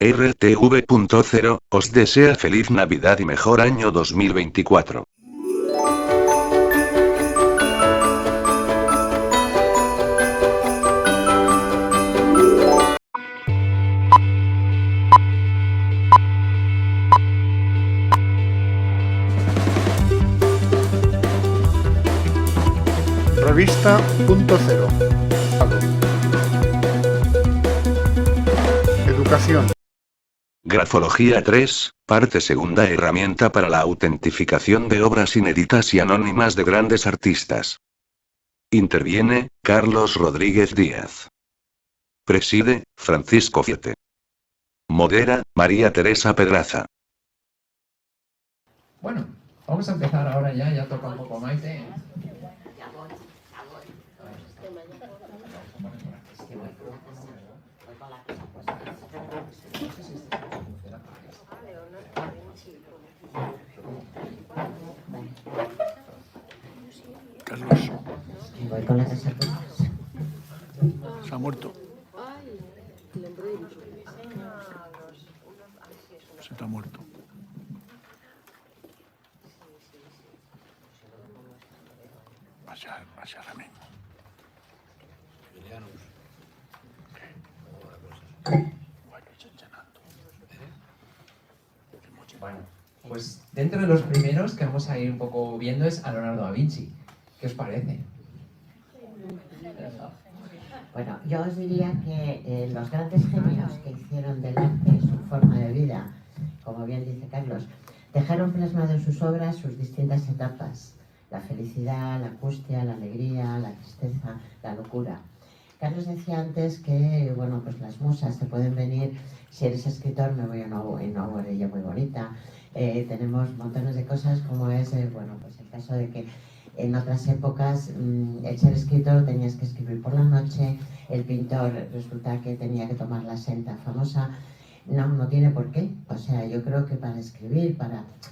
RTV.0, os desea feliz Navidad y mejor año 2024. Revista Punto Cero. Educación. Grafología 3, parte segunda, herramienta para la autentificación de obras inéditas y anónimas de grandes artistas. Interviene, Carlos Rodríguez Díaz. Preside, Francisco Fiete. Modera, María Teresa Pedraza. Bueno, vamos a empezar ahora ya toca un poco Maite. Carlos. Voy con la casa. Se ha muerto. Se te ha muerto. Vaya ahora mismo. Bueno, pues dentro de los primeros que vamos a ir un poco viendo es a Leonardo da Vinci. ¿Qué os parece? Bueno, yo os diría que los grandes genios que hicieron del arte su forma de vida, como bien dice Carlos, dejaron plasmado en sus obras sus distintas etapas: la felicidad, la angustia, la alegría, la tristeza, la locura. Carlos decía antes que, bueno, pues las musas te pueden venir, si eres escritor me voy a una orilla muy bonita. Tenemos montones de cosas como es, bueno, pues el caso de que en otras épocas el ser escritor tenías que escribir por la noche, el pintor resulta que tenía que tomar la senta famosa. No tiene por qué. O sea, yo creo que para escribir,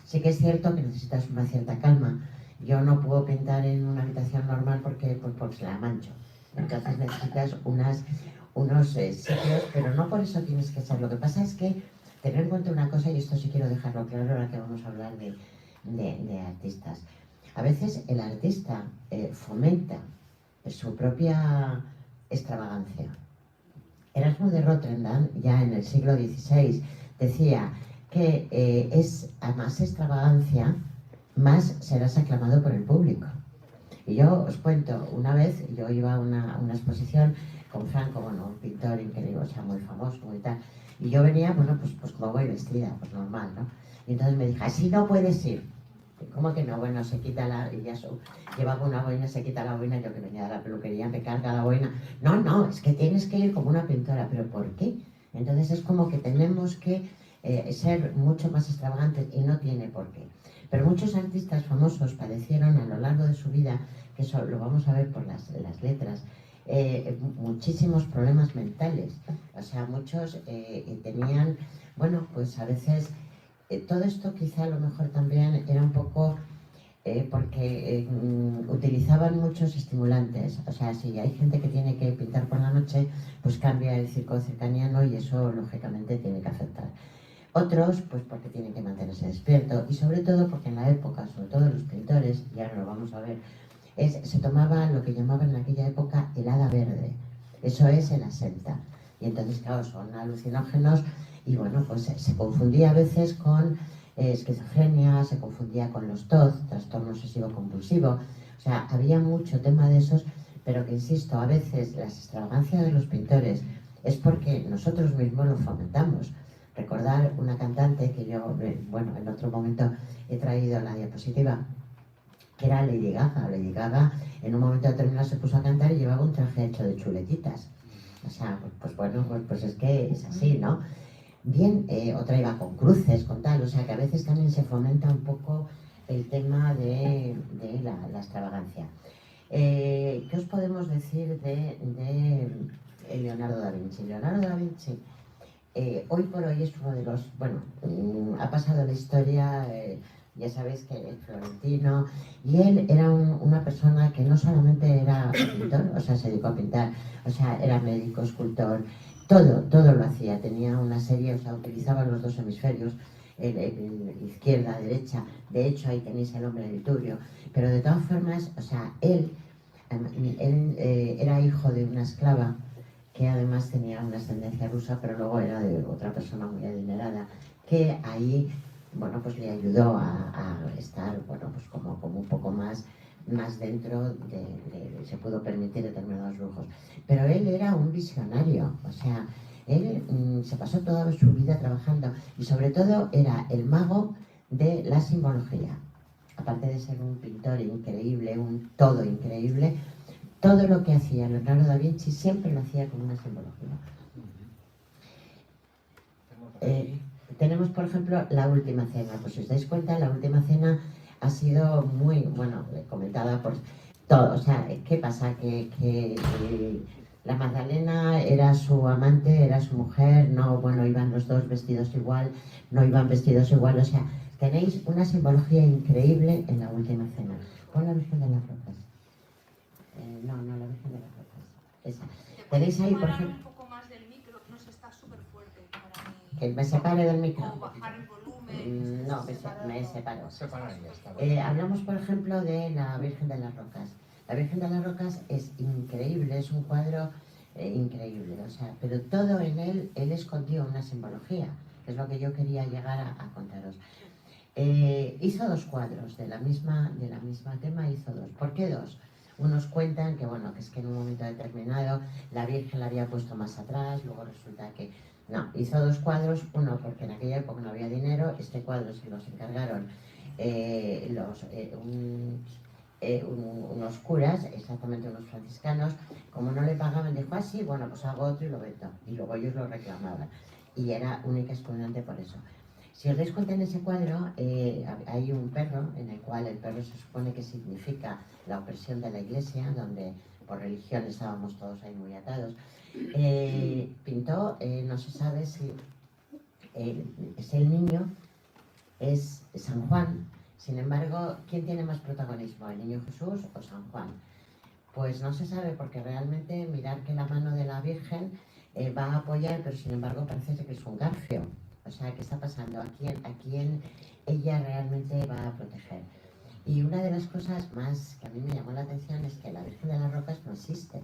sí que es cierto que necesitas una cierta calma. Yo no puedo pintar en una habitación normal porque la mancho. Entonces necesitas unos sitios, pero no por eso tienes que ser. Lo que pasa es que tener en cuenta una cosa, y esto sí quiero dejarlo claro ahora que vamos a hablar de artistas. A veces el artista fomenta su propia extravagancia. Erasmo de Rotterdam, ya en el siglo XVI, decía que a más extravagancia, más serás aclamado por el público. Y yo os cuento, una vez yo iba a una exposición con Franco, bueno, un pintor increíble, o sea, muy famoso, muy tal, y yo venía, bueno, pues como voy vestida, pues normal, ¿no? Y entonces me dijo, así no puedes ir. ¿Cómo que no? Bueno, se quita llevaba una boina, se quita la boina, yo que venía de la peluquería, me carga la boina. No, es que tienes que ir como una pintora. ¿Pero por qué? Entonces es como que tenemos que ser mucho más extravagantes y no tiene por qué. Pero muchos artistas famosos padecieron a lo largo de su vida, que eso lo vamos a ver por las letras, muchísimos problemas mentales. O sea, muchos tenían, bueno, pues a veces... todo esto quizá a lo mejor también era un poco porque utilizaban muchos estimulantes. O sea, si hay gente que tiene que pintar por la noche, pues cambia el circo circadiano y eso lógicamente tiene que afectar. Otros, pues porque tienen que mantenerse despiertos, y sobre todo porque en la época, sobre todo los pintores, y ahora lo vamos a ver, se tomaba lo que llamaban en aquella época el hada verde. Eso es el asenta. Y entonces, claro, son alucinógenos. Y bueno, pues se confundía a veces con esquizofrenia, se confundía con los TOD, trastorno obsesivo compulsivo. O sea, había mucho tema de esos, pero que insisto, a veces las extravagancias de los pintores es porque nosotros mismos lo fomentamos. Recordar una cantante que yo, bueno, en otro momento he traído la diapositiva, que era Lady Gaga. Lady Gaga en un momento determinado se puso a cantar y llevaba un traje hecho de chuletitas. O sea, pues bueno, pues es que es así, ¿no? Bien, otra iba con cruces, con tal, o sea que a veces también se fomenta un poco el tema de la extravagancia. ¿Qué os podemos decir de Leonardo da Vinci? Leonardo da Vinci hoy por hoy es uno de los, bueno, ha pasado la historia, ya sabéis que es florentino, y él era una persona que no solamente era pintor, o sea, se dedicó a pintar, o sea, era médico, escultor, todo lo hacía. Tenía una serie, o sea, utilizaba los dos hemisferios, izquierda, derecha. De hecho, ahí tenéis el hombre del turio. Pero de todas formas, o sea, él era hijo de una esclava que además tenía una ascendencia rusa, pero luego era de otra persona muy adinerada, que ahí, bueno, pues le ayudó a estar, bueno, pues como un poco más dentro se pudo permitir determinados lujos. Pero él era un visionario, o sea, él se pasó toda su vida trabajando y sobre todo era el mago de la simbología. Aparte de ser un pintor increíble, un todo increíble, todo lo que hacía Leonardo da Vinci siempre lo hacía con una simbología. Tenemos, por ejemplo, La Última Cena. Pues si os dais cuenta, La Última Cena ha sido muy, bueno, comentada por todo. O sea, ¿qué pasa? Que la Magdalena era su amante, era su mujer, no, bueno, iban los dos vestidos igual, no iban vestidos igual, o sea, tenéis una simbología increíble en La Última Cena. Pon la Virgen de las Rocas. No, la Virgen de las Rocas. Esa. Tenéis ahí, por ejemplo... un poco más del micro, no sé, está súper fuerte para mí. ¿Que me separe del micro? O bajar el volumen. No, me separo. Separaría, Hablamos, por ejemplo, de la Virgen de las Rocas. La Virgen de las Rocas es increíble, es un cuadro increíble, o sea, pero todo en él escondió una simbología, que es lo que yo quería llegar a contaros. Hizo dos cuadros de la misma tema, hizo dos. ¿Por qué dos? Unos cuentan que, bueno, que es que en un momento determinado la Virgen la había puesto más atrás, luego resulta que no, hizo dos cuadros, uno porque en aquella época no había dinero, este cuadro se los encargaron unos curas, exactamente unos franciscanos, como no le pagaban, dijo así, bueno, pues hago otro y lo vendo, y luego ellos lo reclamaban, y era única excluyente por eso. Si os dais cuenta en ese cuadro, hay un perro, en el cual el perro se supone que significa la opresión de la iglesia, donde por religión estábamos todos ahí muy atados. Pintó, no se sabe si es el niño, es San Juan. Sin embargo, ¿quién tiene más protagonismo, el niño Jesús o San Juan? Pues no se sabe, porque realmente mirar que la mano de la Virgen va a apoyar, pero sin embargo parece que es un garfio. O sea, ¿qué está pasando? ¿A quién ella realmente va a proteger? Y una de las cosas más que a mí me llamó la atención es que la Virgen de las Rocas no existe.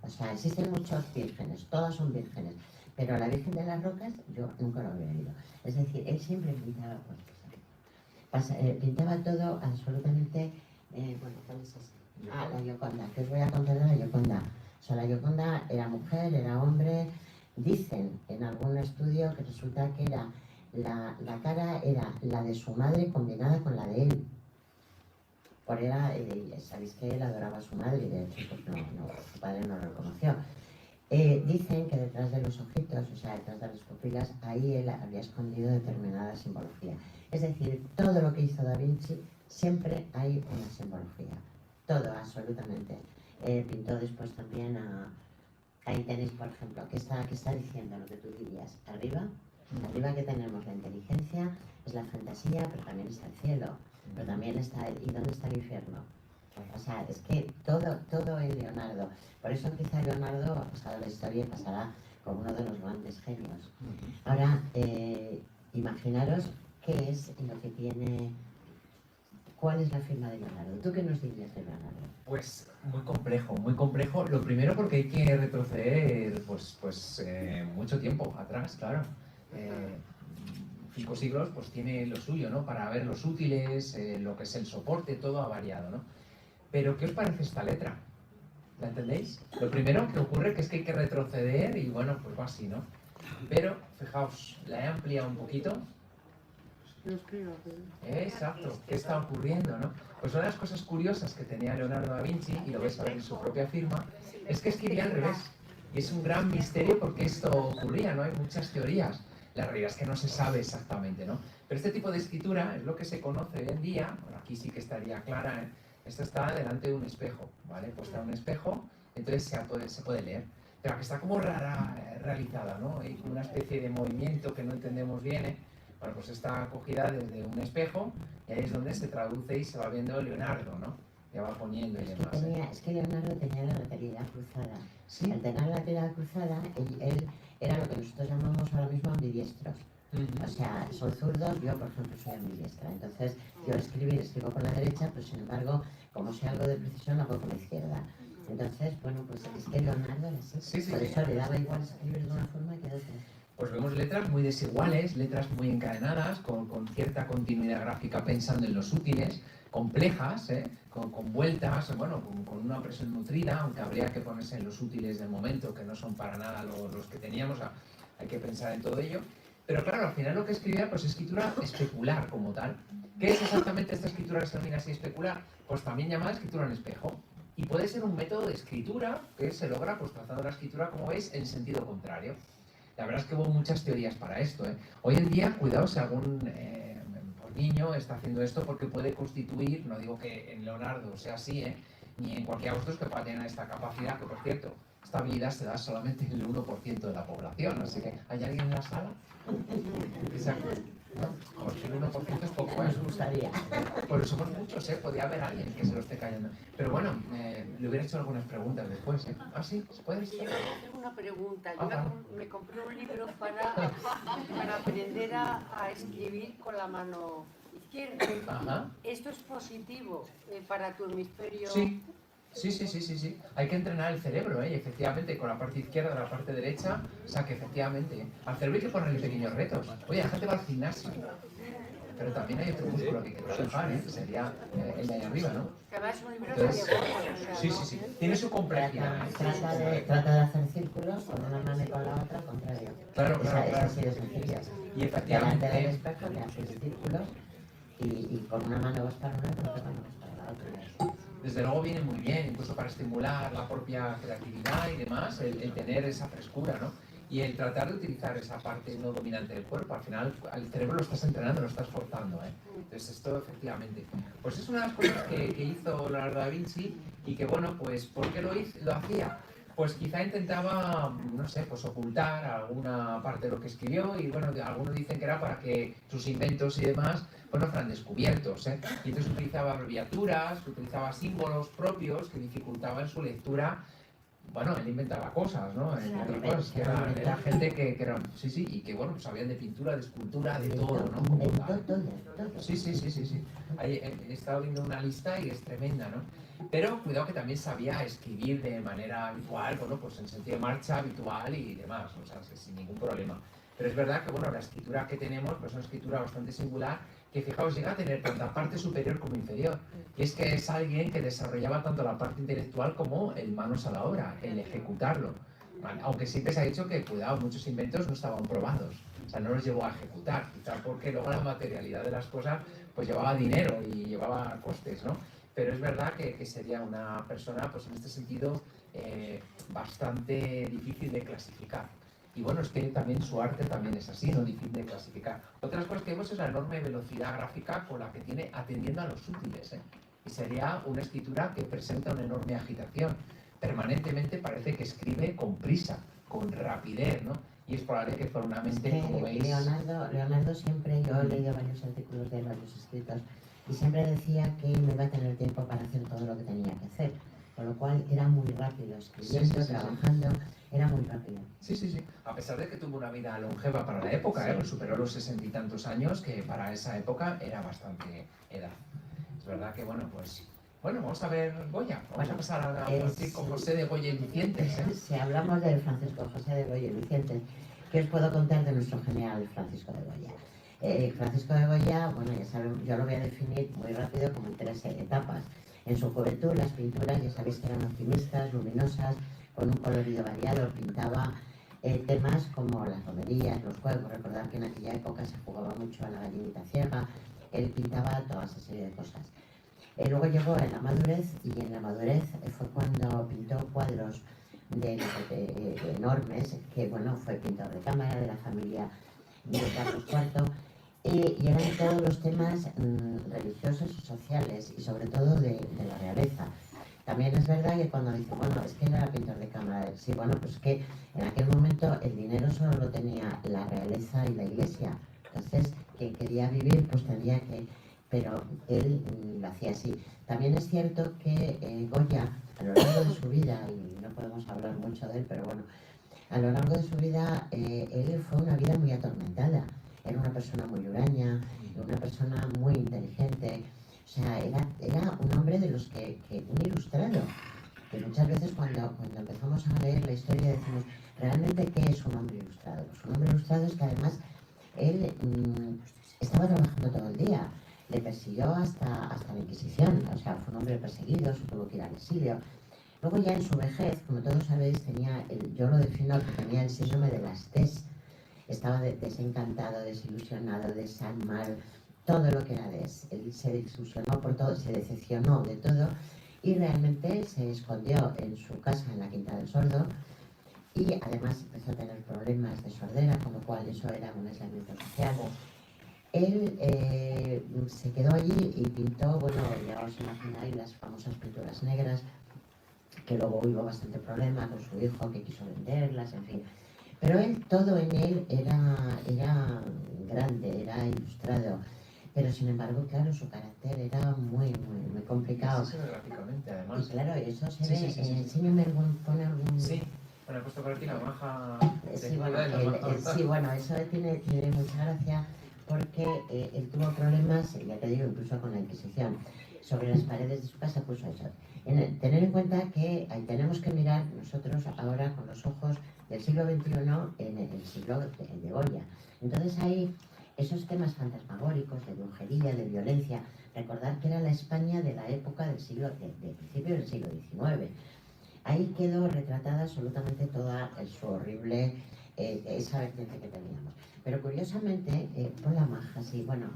O sea, existen muchas vírgenes, todas son vírgenes, pero la Virgen de las Rocas yo nunca lo había oído. Es decir, él siempre pintaba pintaba todo absolutamente... bueno, ¿cuál es ese? Ah, la Gioconda, que os voy a contar de la Gioconda. O sea, la Gioconda era mujer, era hombre. Dicen en algún estudio que resulta que era la cara era la de su madre combinada con la de él. Por sabéis que él adoraba a su madre y de hecho pues su padre no lo reconoció. Dicen que detrás de los ojitos, o sea, detrás de las pupilas, ahí él había escondido determinada simbología. Es decir, todo lo que hizo Da Vinci siempre hay una simbología. Todo, absolutamente. Pintó después también ahí tenéis, por ejemplo, ¿qué está diciendo lo que tú dirías? Arriba que tenemos la inteligencia, es la fantasía, pero también está el cielo. Pero también está ¿y dónde está el infierno? O sea, es que todo es Leonardo. Por eso quizá Leonardo ha pasado la historia y pasará como uno de los grandes genios. Ahora, imaginaros qué es lo que tiene... ¿Cuál es la firma de Leonardo? ¿Tú qué nos dirías de Leonardo? Pues muy complejo, muy complejo. Lo primero porque hay que retroceder mucho tiempo atrás, claro. 5 siglos pues tiene lo suyo, ¿no? Para ver los útiles, lo que es el soporte, todo ha variado, ¿no? Pero ¿qué os parece esta letra? ¿La entendéis? Lo primero que ocurre que es que hay que retroceder y bueno, pues va así, ¿no? Pero, fijaos, la he ampliado un poquito. Exacto, ¿qué está ocurriendo, no? Pues una de las cosas curiosas que tenía Leonardo da Vinci, y lo vais a ver en su propia firma, es que escribía al revés. Y es un gran misterio porque esto ocurría, ¿no? Hay muchas teorías. La realidad es que no se sabe exactamente, ¿no? Pero este tipo de escritura es lo que se conoce hoy en día. Bueno, aquí sí que estaría clara, ¿eh? Esta está delante de un espejo, ¿vale? Pues está un espejo, entonces se puede leer. Pero que está como rara realizada, ¿no? Hay una especie de movimiento que no entendemos bien, ¿eh? Bueno, pues está cogida desde un espejo y ahí es donde se traduce y se va viendo Leonardo, ¿no? ya va poniendo y Es que, demás. es que Leonardo tenía la lateralidad cruzada. Sí. Al tener la lateralidad cruzada, él era lo que nosotros llamamos ahora mismo ambidiestros. O sea, son zurdos, yo por ejemplo soy ambidiestra. Entonces, yo escribo por la derecha, pero sin embargo, como sé algo de precisión, lo hago por la izquierda. Entonces, bueno, pues es que Leonardo era así. Sí, sí, por sí. eso le daba igual escribir de una forma que de otra. Pues vemos letras muy desiguales, letras muy encadenadas, con cierta continuidad gráfica pensando en los útiles, complejas, con vueltas, bueno, con una presión nutrida, aunque habría que ponerse en los útiles del momento, que no son para nada los que teníamos, hay que pensar en todo ello. Pero claro, al final lo que escribía, pues escritura especular como tal. ¿Qué es exactamente esta escritura que se denomina así especular? Pues también llamada escritura en espejo. Y puede ser un método de escritura que se logra pues trazando la escritura, como veis, en sentido contrario. La verdad es que hubo muchas teorías para esto. Hoy en día, cuidado si algún niño está haciendo esto porque puede constituir, no digo que en Leonardo sea así, ni en cualquiera de vosotros que pueda tener esta capacidad, que por cierto, esta habilidad se da solamente en el 1% de la población, así que ¿hay alguien en la sala? ¿No? Pues el 1% es poco, Nos gustaría. Por eso somos muchos, podría haber alguien que se lo esté callando. Pero bueno, le hubiera hecho algunas preguntas después, ¿Ah, sí? ¿Se puede? Tengo una pregunta. Ah, claro. Yo me compré un libro para aprender a escribir con la mano izquierda. Ajá. ¿Esto es positivo para tu hemisferio? Sí. Sí. Hay que entrenar el cerebro, y efectivamente, con la parte izquierda, la parte derecha, o sea que efectivamente, al cerebro hay que ponerle pequeños retos. Oye, la gente va al gimnasio, pero también hay otro músculo que hay que trabajar, que sería el de ahí arriba, ¿no? Que además es un libro Entonces, medio gordo, o sea, sí. Tiene su complejidad. Trata de hacer círculos con una mano y con la otra, al contrario. Claro. Es así de sencillo. Y Delante efectivamente, del espejo le haces círculos y con una mano vas para una y con otra mano vas para la otra. desde luego viene muy bien, incluso para estimular la propia creatividad y demás, el tener esa frescura, ¿no? Y el tratar de utilizar esa parte no dominante del cuerpo, al final al cerebro lo estás entrenando, lo estás forzando, Entonces esto efectivamente, pues es una de las cosas que hizo Leonardo da Vinci y que bueno, pues ¿por qué lo hacía? Pues quizá intentaba, no sé, pues ocultar alguna parte de lo que escribió y bueno, algunos dicen que era para que sus inventos y demás, bueno, fueran descubiertos, Y entonces utilizaba abreviaturas, utilizaba símbolos propios que dificultaban su lectura. Bueno, él inventaba cosas, ¿no? Cosas que era gente que era, sí, y que bueno, pues sabían de pintura, de escultura, de todo, ¿no? Como tal. Todo. Sí. Ahí he estado viendo una lista y es tremenda, ¿no? Pero cuidado que también sabía escribir de manera habitual, bueno, pues en sentido de marcha habitual y demás, o sea, sin ningún problema. Pero es verdad que, bueno, la escritura que tenemos, pues es una escritura bastante singular, que fijaos, llega a tener tanta parte superior como inferior. Y es que es alguien que desarrollaba tanto la parte intelectual como el manos a la obra, el ejecutarlo. ¿Vale? Aunque siempre se ha dicho que, cuidado, muchos inventos no estaban probados. O sea, no los llevó a ejecutar, quizá porque luego la materialidad de las cosas pues llevaba dinero y llevaba costes, ¿no? Pero es verdad que sería una persona, pues en este sentido, bastante difícil de clasificar. Y bueno, es que también su arte también es así, no difícil de clasificar. Otras cosas que vemos es la enorme velocidad gráfica con la que tiene atendiendo a los útiles, Y sería una escritura que presenta una enorme agitación. Permanentemente parece que escribe con prisa, con rapidez, ¿no? Y es probable que fuera una mente, como veis... Leonardo siempre, yo he leído varios artículos de varios escritos, y siempre decía que no iba a tener tiempo para hacer todo lo que tenía que hacer. Con lo cual era muy rápido, escribiendo, trabajando, era muy rápido. Sí. A pesar de que tuvo una vida longeva para la época, pues superó los 60 y tantos años, que para esa época era bastante edad. Es verdad que, bueno, pues... Bueno, vamos a ver Goya. Vamos a pasar a Francisco José de Goya y Lucientes. Si hablamos del Francisco José de Goya y Lucientes, ¿qué os puedo contar de nuestro genial Francisco de Goya? Francisco de Goya, bueno, ya saben, yo lo voy a definir muy rápido como en 3 etapas. En su juventud, las pinturas, ya sabéis que eran optimistas, luminosas, con un colorido variado. Pintaba temas como las romerías, los juegos. Recordad que en aquella época se jugaba mucho a la gallinita ciega. Él pintaba toda esa serie de cosas. Luego llegó en la madurez, y en la madurez fue cuando pintó cuadros enormes, que bueno, fue pintor de cámara de la familia de Carlos IV. Y eran todos los temas religiosos y sociales, y sobre todo de la realeza. También es verdad que cuando dicen, bueno, es que no era pintor de cámara, sí, bueno, pues que en aquel momento el dinero solo lo tenía la realeza y la iglesia. Entonces, quien quería vivir, pues tendría que... Pero él, lo hacía así. También es cierto que Goya, a lo largo de su vida, y no podemos hablar mucho de él, pero bueno, a lo largo de su vida, él fue una vida muy atormentada. Era una persona muy huraña, una persona muy inteligente. O sea, era un hombre de los un ilustrado. Que muchas veces cuando empezamos a leer la historia decimos, ¿realmente qué es un hombre ilustrado? Pues un hombre ilustrado es que además él estaba trabajando todo el día. Le persiguió hasta la Inquisición. O sea, fue un hombre perseguido, se tuvo que ir al exilio. Luego ya en su vejez, como todos sabéis, yo lo defino que tenía el síndrome de las Ts. Estaba desencantado, desilusionado, desalmado, todo lo que era Des. Él se desilusionó por todo, se decepcionó de todo y realmente se escondió en su casa en la Quinta del Sordo y además empezó a tener problemas de sordera, con lo cual eso era un aislamiento social. Él se quedó allí y pintó, bueno, ya os imagináis las famosas pinturas negras, que luego hubo bastante problema con su hijo que quiso venderlas, en fin. Pero todo en él era grande, era ilustrado. Pero sin embargo, claro, su carácter era muy complicado. Eso se ve gráficamente, además. Y claro, eso se Sí, ve. sí, sí, sí. Enséñame pone algún. Sí, bueno, he puesto por aquí la maja de Sí, bueno, Judas, la maja sí, bueno, eso tiene mucha gracia porque él tuvo problemas, ya te digo, incluso con la Inquisición. Sobre las paredes de su casa puso eso. Tener en cuenta que tenemos que mirar nosotros ahora con los ojos del siglo XXI en el siglo de Goya. Entonces hay esos temas fantasmagóricos de brujería, de violencia. Recordar que era la España de la época del principio del siglo XIX. Ahí quedó retratada absolutamente toda su horrible, esa vertiente que teníamos. Pero curiosamente, pon la maja, sí, bueno.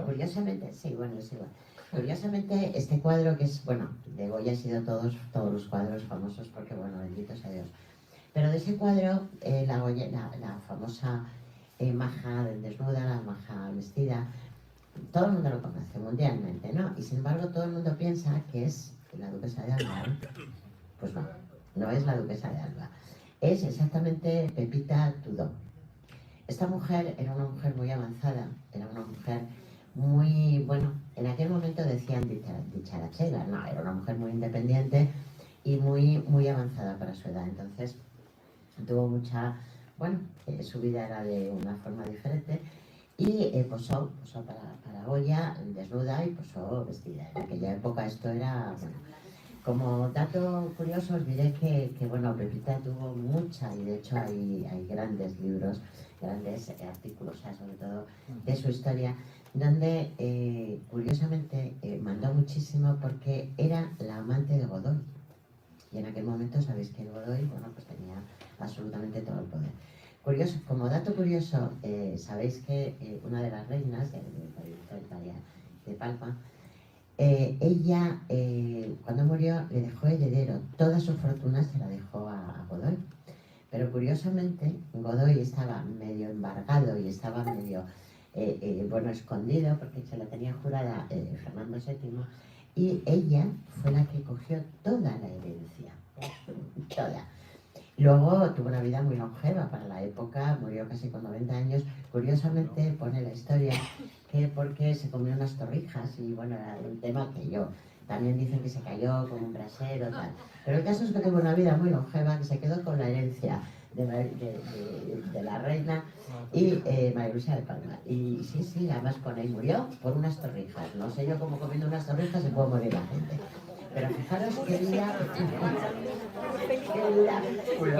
Curiosamente, sí, bueno, es igual. Curiosamente, este cuadro que es, bueno, de Goya ha sido todos los cuadros famosos porque, bueno, bendito sea Dios. Pero de ese cuadro, la famosa maja desnuda, la maja vestida, todo el mundo lo conoce mundialmente, ¿no? Y sin embargo, todo el mundo piensa que es la duquesa de Alba. Pues no, no es la duquesa de Alba. Es exactamente Pepita Tudó. Esta mujer era una mujer muy avanzada, era una mujer muy, bueno, en aquel momento decían dicharachera, no, era una mujer muy independiente y muy avanzada para su edad. Entonces, tuvo mucha, bueno, su vida era de una forma diferente y posó para Goya desnuda y posó vestida. En aquella época esto era, bueno, como dato curioso os diré que bueno, Pepita tuvo mucha, y de hecho hay grandes libros, grandes artículos, o sea, sobre todo de su historia, donde curiosamente mandó muchísimo porque era la amante de Godoy. Y en aquel momento sabéis que Godoy, bueno, pues tenía absolutamente todo el poder. Curioso, como dato curioso, sabéis que una de las reinas de Palma, ella, cuando murió, le dejó heredero. Toda su fortuna se la dejó a Godoy. Pero curiosamente, Godoy estaba medio embargado y estaba medio, bueno, escondido porque se la tenía jurada Fernando VII. Y ella fue la que cogió toda la herencia. Toda. Luego tuvo una vida muy longeva para la época, murió casi con 90 años. Curiosamente pone la historia que porque se comió unas torrijas y bueno, era un tema que yo. También dicen que se cayó con un brasero tal. Pero el caso es que tuvo una vida muy longeva, que se quedó con la herencia de la reina y María Luisa de Palma. Y sí, además pone, y murió por unas torrijas. No sé yo cómo comiendo unas torrijas se puede morir la gente. Pero fijaros qué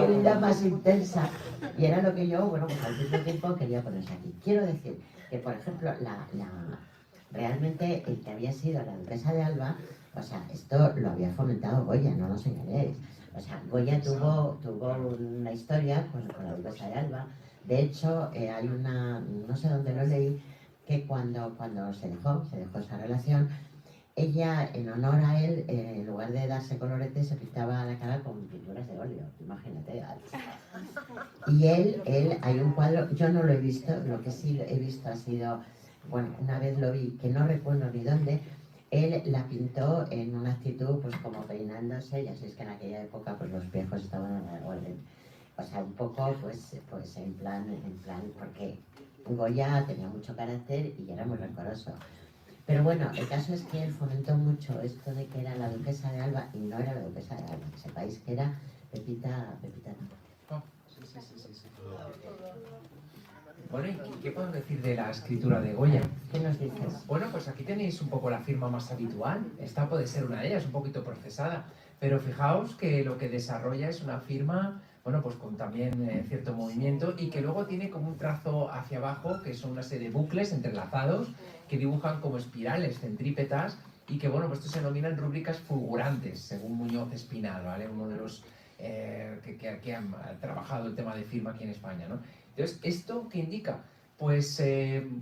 vida más intensa. Y era lo que yo, bueno, pues al mismo tiempo quería ponerse aquí. Quiero decir que, por ejemplo, realmente el que había sido la duquesa de Alba, o sea, esto lo había fomentado Goya, no nos engañéis. O sea, Goya tuvo una historia con la duquesa de Alba. De hecho, hay no sé dónde lo leí, que cuando se dejó esa relación, ella, en honor a él, en lugar de darse coloretes, se pintaba la cara con pinturas de óleo, imagínate. Y él, hay un cuadro, yo no lo he visto, lo que sí he visto ha sido, bueno, una vez lo vi, que no recuerdo ni dónde, él la pintó en una actitud, pues como peinándose, ya sabéis que en aquella época, pues los viejos estaban en la orden. O sea, un poco, pues en plan, porque Goya tenía mucho carácter y era muy rencoroso. Pero bueno, el caso es que él fomentó mucho esto de que era la duquesa de Alba, y no era la duquesa de Alba, que sepáis que era Pepita. Oh, sí. Bueno, ¿y qué podemos decir de la escritura de Goya? ¿Qué nos dices? Bueno, pues aquí tenéis un poco la firma más habitual. Esta puede ser una de ellas, un poquito procesada. Pero fijaos que lo que desarrolla es una firma, bueno, pues con también cierto movimiento y que luego tiene como un trazo hacia abajo, que son una serie de bucles entrelazados que dibujan como espirales centrípetas y que, bueno, pues esto se denominan rúbricas fulgurantes, según Muñoz Espinal, ¿vale? Uno de los que han trabajado el tema de firma aquí en España, ¿no? Entonces, ¿esto qué indica? Pues,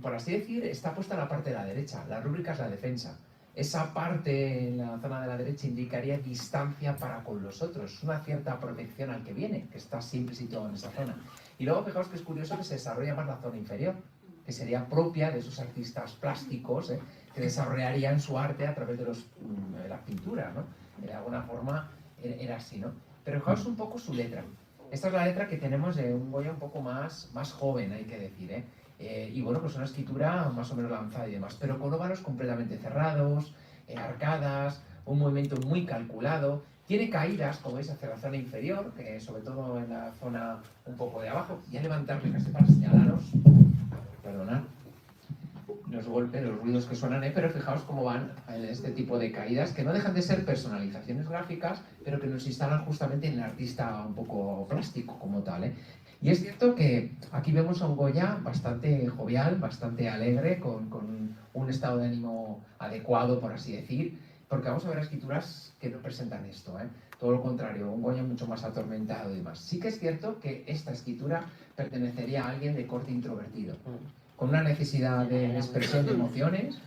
por así decir, está puesta en la parte de la derecha. La rúbrica es la defensa. Esa parte en la zona de la derecha indicaría distancia para con los otros, una cierta protección al que viene, que está siempre situado en esa zona. Y luego fijaos que es curioso que se desarrolla más la zona inferior, que sería propia de esos artistas plásticos que desarrollarían su arte a través de las pinturas, ¿no? De alguna forma era así, ¿no? Pero fijaos un poco su letra. Esta es la letra que tenemos de un Goya un poco más joven, hay que decir, y bueno, pues una escritura más o menos lanzada y demás, pero con óvalos completamente cerrados, arcadas, un movimiento muy calculado. Tiene caídas, como veis, hacia la zona inferior, que sobre todo en la zona un poco de abajo. Y a levantarme casi para señalaros, perdonad, los golpes, los ruidos que suenan, pero fijaos cómo van en este tipo de caídas, que no dejan de ser personalizaciones gráficas, pero que nos instalan justamente en el artista un poco plástico como tal, Y es cierto que aquí vemos a un Goya bastante jovial, bastante alegre, con un estado de ánimo adecuado, por así decir, porque vamos a ver escrituras que no presentan esto, Todo lo contrario, un Goya mucho más atormentado y demás. Sí que es cierto que esta escritura pertenecería a alguien de corte introvertido, con una necesidad de expresión de emociones,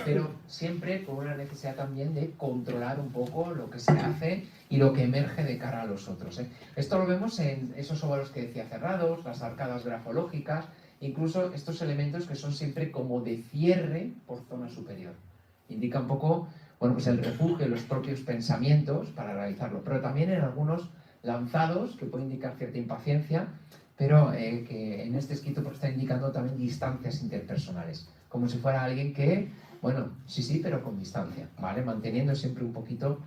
pero siempre con una necesidad también de controlar un poco lo que se hace y lo que emerge de cara a los otros. Esto lo vemos en esos óvalos que decía cerrados, las arcadas grafológicas, incluso estos elementos que son siempre como de cierre por zona superior. Indica un poco, bueno, pues el refugio, los propios pensamientos para realizarlo, pero también en algunos lanzados que pueden indicar cierta impaciencia, pero que en este escrito pues, está indicando también distancias interpersonales, como si fuera alguien que, bueno, sí, pero con distancia, ¿vale? Manteniendo siempre un poquito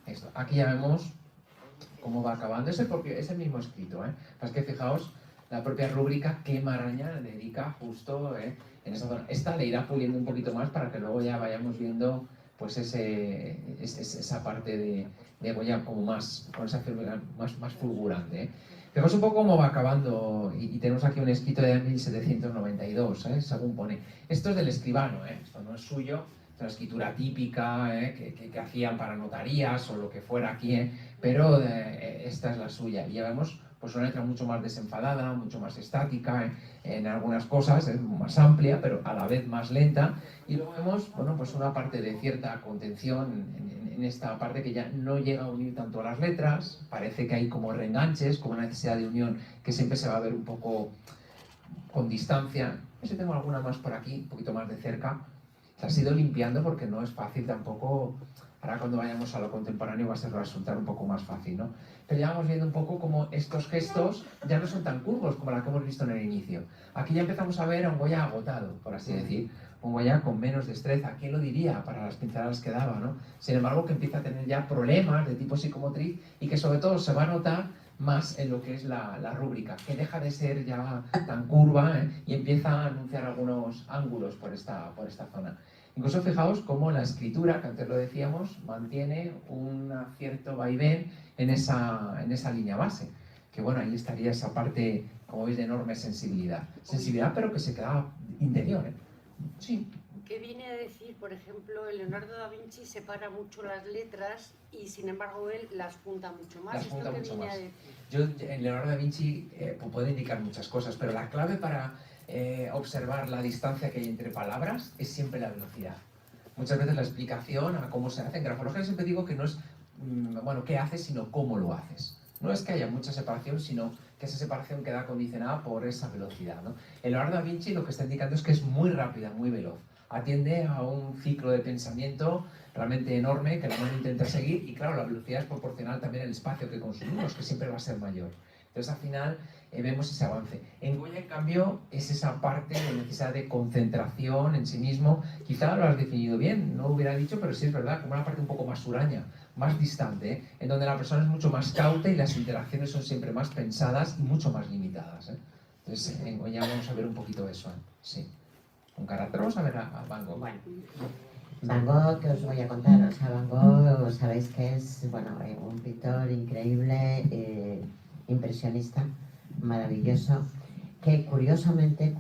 esto. Aquí ya vemos cómo va acabando, es el mismo escrito, Es que fijaos, la propia rúbrica qué maraña dedica justo en esa zona. Esta le irá puliendo un poquito más para que luego ya vayamos viendo pues esa parte de Goya como más, con esa figura más fulgurante, Fijaos un poco cómo va acabando, y tenemos aquí un escrito de 1792, según pone. Esto es del escribano, esto no es suyo, es una escritura típica que hacían para notarías o lo que fuera aquí, pero esta es la suya. Y ya vemos pues una letra mucho más desenfadada, mucho más estática, en algunas cosas, más amplia, pero a la vez más lenta. Y luego vemos, bueno, pues una parte de cierta contención en esta parte que ya no llega a unir tanto a las letras, parece que hay como reenganches, como una necesidad de unión que siempre se va a ver un poco con distancia. No sé si tengo alguna más por aquí, un poquito más de cerca. Se ha ido limpiando porque no es fácil tampoco. Ahora cuando vayamos a lo contemporáneo va a resultar un poco más fácil, ¿no? Pero ya vamos viendo un poco cómo estos gestos ya no son tan curvos como la que hemos visto en el inicio. Aquí ya empezamos a ver a un Goya agotado, por así decir. Un Goya con menos destreza. ¿Quién lo diría para las pinceladas que daba, ¿no? Sin embargo, que empieza a tener ya problemas de tipo psicomotriz y que sobre todo se va a notar más en lo que es la rúbrica, que deja de ser ya tan curva y empieza a anunciar algunos ángulos por esta zona. Incluso fijaos cómo la escritura, que antes lo decíamos, mantiene un cierto vaivén en esa línea base. Que bueno, ahí estaría esa parte, como veis, de enorme sensibilidad. Sensibilidad, pero que se queda interior, Sí. ¿Qué viene a decir, por ejemplo, Leonardo da Vinci separa mucho las letras y sin embargo él las junta mucho más? Las junta ¿Esto qué mucho viene más. a decir? Yo, en Leonardo da Vinci puede indicar muchas cosas, pero la clave para observar la distancia que hay entre palabras es siempre la velocidad. Muchas veces la explicación a cómo se hace en grafología siempre digo que no es qué haces, sino cómo lo haces. No es que haya mucha separación, sino que esa separación queda condicionada por esa velocidad, ¿no? El Leonardo da Vinci lo que está indicando es que es muy rápida, muy veloz. Atiende a un ciclo de pensamiento realmente enorme que la mano intenta seguir y claro, la velocidad es proporcional también al espacio que consumimos, que siempre va a ser mayor. Entonces al final vemos ese avance. En Goya, en cambio, es esa parte de necesidad de concentración en sí mismo. Quizá lo has definido bien, no lo hubiera dicho, pero sí es verdad, como una parte un poco más huraña, más distante, ¿eh? En donde la persona es mucho más cauta y las interacciones son siempre más pensadas y mucho más limitadas, ¿eh? Entonces en Goya vamos a ver un poquito eso, ¿eh? Sí. Con carácter vamos a ver a Van Gogh. Bueno, Van Gogh, que os voy a contar, o sea, Van Gogh, sabéis que es, bueno, un pintor increíble, impresionista, maravilloso, que curiosamente,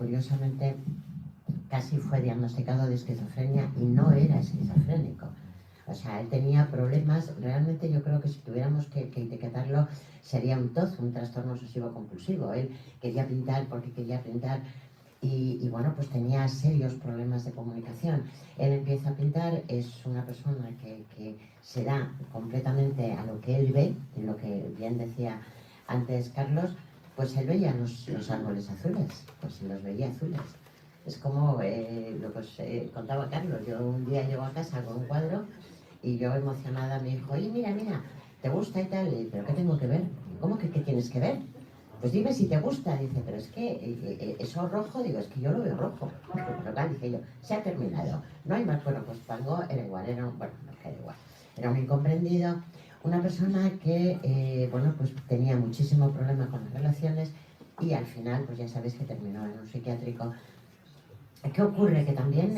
casi fue diagnosticado de esquizofrenia y no era esquizofrénico. O sea, él tenía problemas, realmente yo creo que si tuviéramos que etiquetarlo, sería un TOC, un trastorno obsesivo compulsivo. Él quería pintar porque quería pintar y bueno, pues tenía serios problemas de comunicación. Él empieza a pintar, es una persona que se da completamente a lo que él ve, en lo que bien decía antes Carlos, pues él veía los árboles azules, pues los veía azules. Es como lo que os contaba Carlos. Yo un día llego a casa con un cuadro y yo emocionada me dijo, oye, mira, ¿te gusta y tal? Y, ¿pero qué tengo que ver? ¿Cómo que qué tienes que ver? Pues dime si te gusta. Dice, pero es que eso rojo, digo, es que yo lo veo rojo. Pero claro, dije yo, se ha terminado. No hay más. Bueno, pues Van Gogh era igual, era un incomprendido, una persona que, bueno, pues tenía muchísimo problema con las relaciones y al final, pues ya sabéis que terminó en un psiquiátrico. ¿Qué ocurre? Que también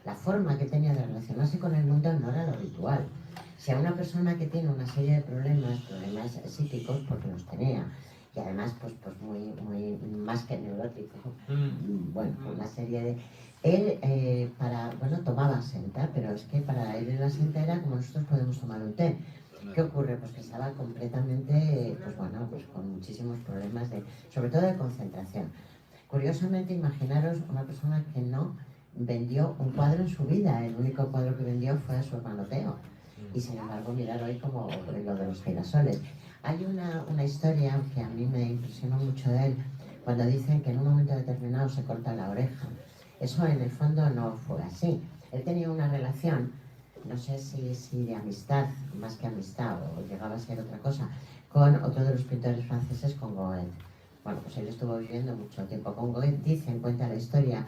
la forma que tenía de relacionarse con el mundo no era lo habitual. Si a una persona que tiene una serie de problemas psíquicos, porque los tenía, y además pues muy más que neurótico, bueno, una serie de... Él, tomaba senta, pero es que para él la senta era como nosotros podemos tomar un té. ¿Qué ocurre? Pues que estaba completamente, pues con muchísimos problemas, sobre todo de concentración. Curiosamente, imaginaros una persona que no vendió un cuadro en su vida. El único cuadro que vendió fue a su hermano Teo. Y sin embargo, mirar hoy como lo de los girasoles. Hay una historia que a mí me impresionó mucho de él, cuando dicen que en un momento determinado se corta la oreja. Eso en el fondo no fue así. Él tenía una relación, no sé si de amistad, más que amistad, o llegaba a ser otra cosa, con otro de los pintores franceses, con Goethe. Bueno, pues él estuvo viviendo mucho tiempo con Goethe, cuenta la historia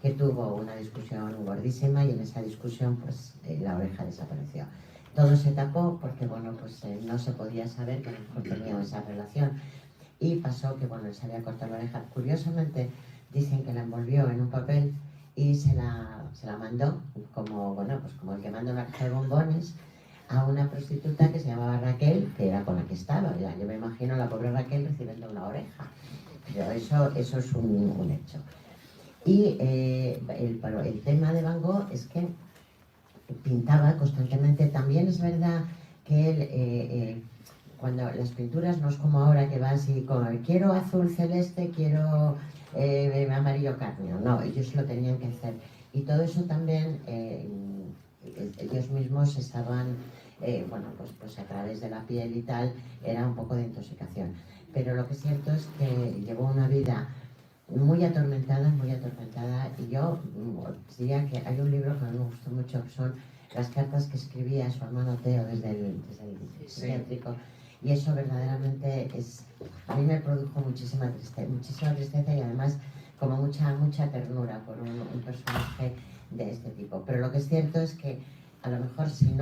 que tuvo una discusión gordísima y en esa discusión pues la oreja desapareció. Todo se tapó porque, bueno, pues no se podía saber que a lo mejor tenía esa relación y pasó que, bueno, él se había cortado la oreja. Curiosamente, dicen que la envolvió en un papel y se la mandó, como, bueno, pues como el que manda una caja de bombones, a una prostituta que se llamaba Raquel, que era con la que estaba. Ya, yo me imagino a la pobre Raquel recibiendo una oreja. Pero eso es un hecho. Y el tema de Van Gogh es que pintaba constantemente. También es verdad que él, cuando las pinturas no es como ahora que va así como quiero azul celeste, quiero amarillo cadmio. No, ellos lo tenían que hacer. Y todo eso también ellos mismos estaban, pues a través de la piel y tal, era un poco de intoxicación. Pero lo que es cierto es que llevó una vida muy atormentada, y yo diría que hay un libro que a mí me gustó mucho, que son las cartas que escribía a su hermano Teo desde el psiquiátrico, y eso verdaderamente a mí me produjo muchísima tristeza y además como mucha ternura por un personaje de este tipo. Pero lo que es cierto es que a lo mejor si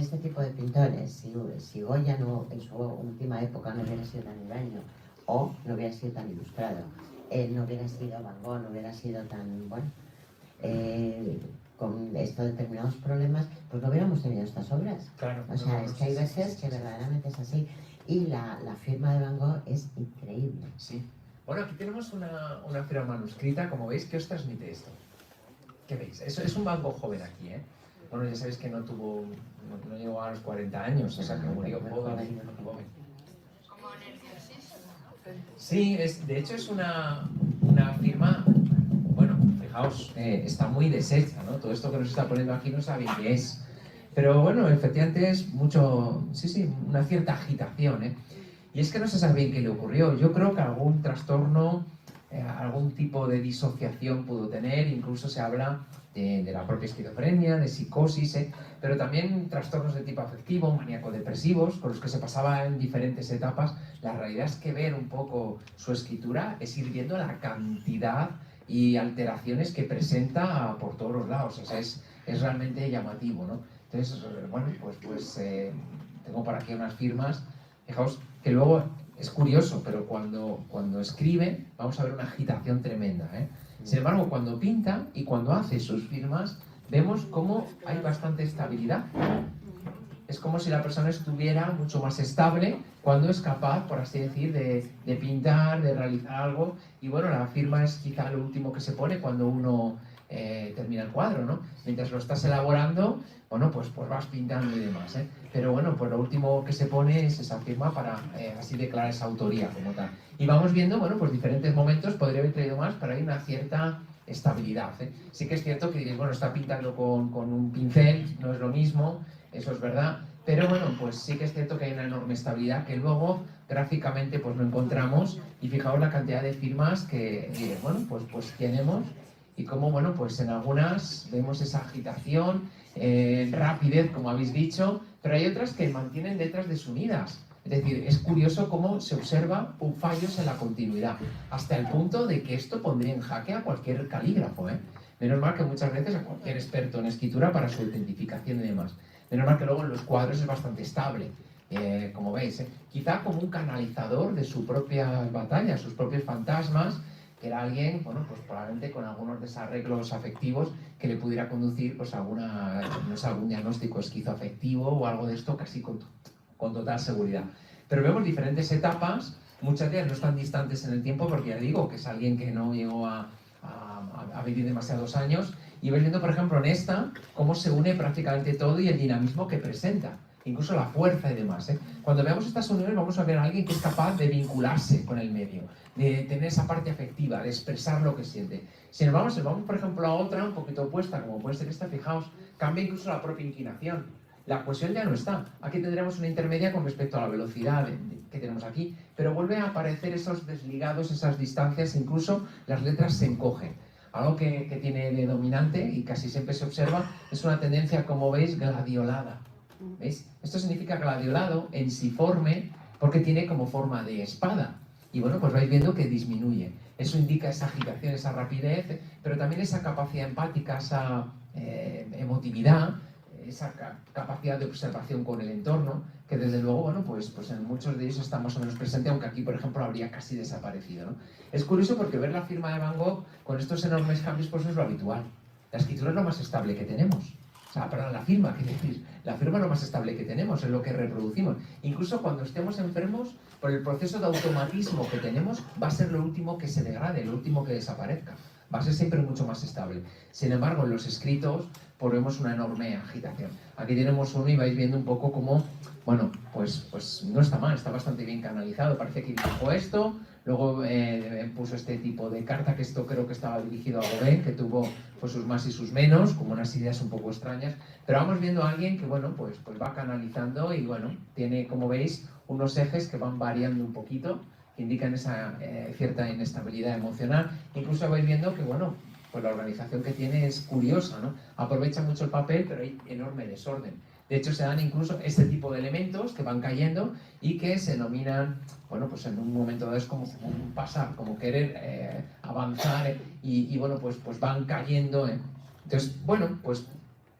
este tipo de pintores, si Goya en su última época no hubiera sido tan huraño, o no hubiera sido tan ilustrado, no hubiera sido Van Gogh, no hubiera sido tan, con estos determinados problemas, pues no hubiéramos tenido estas obras. Claro, o sea, es que hay veces que verdaderamente es así. Y la firma de Van Gogh es increíble. Sí. Bueno, aquí tenemos una firma manuscrita, como veis, ¿qué os transmite esto? ¿Qué veis? Es un Van Gogh joven aquí, ¿eh? Bueno, ya sabéis que no llegó a los 40 años, o sea, que murió joven. Como nerviosísimo. Sí, de hecho es una firma, bueno, fijaos, está muy deshecha, ¿no? Todo esto que nos está poniendo aquí no sabéis qué es. Pero bueno, efectivamente es una cierta agitación, ¿eh? Y es que no se sabe bien qué le ocurrió. Yo creo que algún trastorno, algún tipo de disociación pudo tener, incluso se habla de la propia esquizofrenia, de psicosis, pero también trastornos de tipo afectivo, maníaco-depresivos, con los que se pasaba en diferentes etapas. La realidad es que ver un poco su escritura es ir viendo la cantidad y alteraciones que presenta por todos los lados. O sea, es realmente llamativo, ¿no? Entonces, bueno, pues tengo por aquí unas firmas. Fijaos que luego es curioso, pero cuando escribe vamos a ver una agitación tremenda, ¿eh? Sin embargo, cuando pinta y cuando hace sus firmas, vemos cómo hay bastante estabilidad. Es como si la persona estuviera mucho más estable cuando es capaz, por así decir, de pintar, de realizar algo. Y bueno, la firma es quizá lo último que se pone cuando uno termina el cuadro, ¿no? Mientras lo estás elaborando, bueno, pues vas pintando y demás, ¿eh? Pero bueno, pues lo último que se pone es esa firma para así declarar esa autoría como tal. Y vamos viendo, bueno, pues diferentes momentos, podría haber traído más, pero hay una cierta estabilidad, ¿eh? Sí que es cierto que diréis, bueno, está pintando con un pincel, no es lo mismo, eso es verdad, pero bueno, pues sí que es cierto que hay una enorme estabilidad que luego gráficamente pues no encontramos, y fijaos la cantidad de firmas que bueno, pues tenemos, y como bueno, pues en algunas vemos esa agitación, rapidez, como habéis dicho, pero hay otras que mantienen letras desunidas. Es decir, es curioso cómo se observa fallos en la continuidad, hasta el punto de que esto pondría en jaque a cualquier calígrafo, ¿eh? Menos mal que muchas veces a cualquier experto en escritura para su autentificación y demás. Menos mal que luego en los cuadros es bastante estable, como veis, ¿eh? Quizá como un canalizador de sus propias batallas, sus propios fantasmas, que era alguien, bueno, pues probablemente con algunos desarreglos afectivos que le pudiera conducir pues a algún diagnóstico esquizoafectivo o algo de esto casi con total seguridad. Pero vemos diferentes etapas, muchas de ellas no están distantes en el tiempo, porque ya digo que es alguien que no llegó a vivir demasiados años, y vais viendo, por ejemplo, en esta, cómo se une prácticamente todo y el dinamismo que presenta, incluso la fuerza y demás, ¿eh? Cuando veamos estas uniones vamos a ver a alguien que es capaz de vincularse con el medio, de tener esa parte afectiva, de expresar lo que siente. Si nos vamos, por ejemplo, a otra un poquito opuesta, como puede ser esta, fijaos, cambia incluso la propia inclinación. La cohesión ya no está. Aquí tendremos una intermedia con respecto a la velocidad que tenemos aquí, pero vuelve a aparecer esos desligados, esas distancias, incluso las letras se encogen. Algo que tiene de dominante, y casi siempre se observa, es una tendencia, como veis, gladiolada. ¿Veis? Esto significa gladiolado, ensiforme, porque tiene como forma de espada. Y bueno, pues vais viendo que disminuye. Eso indica esa agitación, esa rapidez, pero también esa capacidad empática, esa emotividad, esa capacidad de observación con el entorno, que desde luego, bueno, pues en muchos de ellos está más o menos presente, aunque aquí, por ejemplo, habría casi desaparecido, ¿no? Es curioso porque ver la firma de Van Gogh con estos enormes cambios, pues no es lo habitual. La escritura es lo más estable que tenemos. O sea, perdón, la firma, ¿qué decir? La firma es lo más estable que tenemos, es lo que reproducimos. Incluso cuando estemos enfermos, por el proceso de automatismo que tenemos, va a ser lo último que se degrade, lo último que desaparezca. Va a ser siempre mucho más estable. Sin embargo, en los escritos, pues vemos una enorme agitación. Aquí tenemos uno y vais viendo un poco cómo, bueno, pues no está mal, está bastante bien canalizado. Parece que dibujó esto, luego puso este tipo de carta, que esto creo que estaba dirigido a Gauguin, que tuvo pues sus más y sus menos, como unas ideas un poco extrañas. Pero vamos viendo a alguien que, bueno, pues va canalizando y, bueno, tiene, como veis, unos ejes que van variando un poquito, que indican esa cierta inestabilidad emocional. Incluso vais viendo que, bueno, pues la organización que tiene es curiosa, ¿no? Aprovecha mucho el papel, pero hay enorme desorden. De hecho, se dan incluso este tipo de elementos que van cayendo y que se denominan, bueno, pues en un momento dado es como un pasar, como querer avanzar, y bueno, pues van cayendo, ¿eh? Entonces, bueno, pues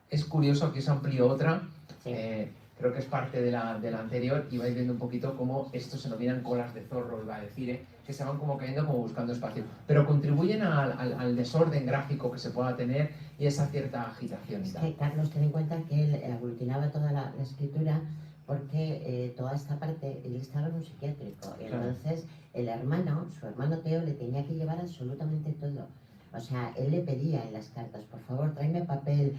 es curioso que se amplió otra, creo que es parte de la anterior, y vais viendo un poquito cómo estos se denominan colas de zorro, iba a decir, que se van como cayendo, como buscando espacio, pero contribuyen al desorden gráfico que se pueda tener y esa cierta agitación y tal. Sí, Carlos, ten en cuenta que él aglutinaba toda la escritura porque toda esta parte, él estaba en un psiquiátrico, y entonces su hermano Teo, le tenía que llevar absolutamente todo. O sea, él le pedía en las cartas, por favor, tráeme papel,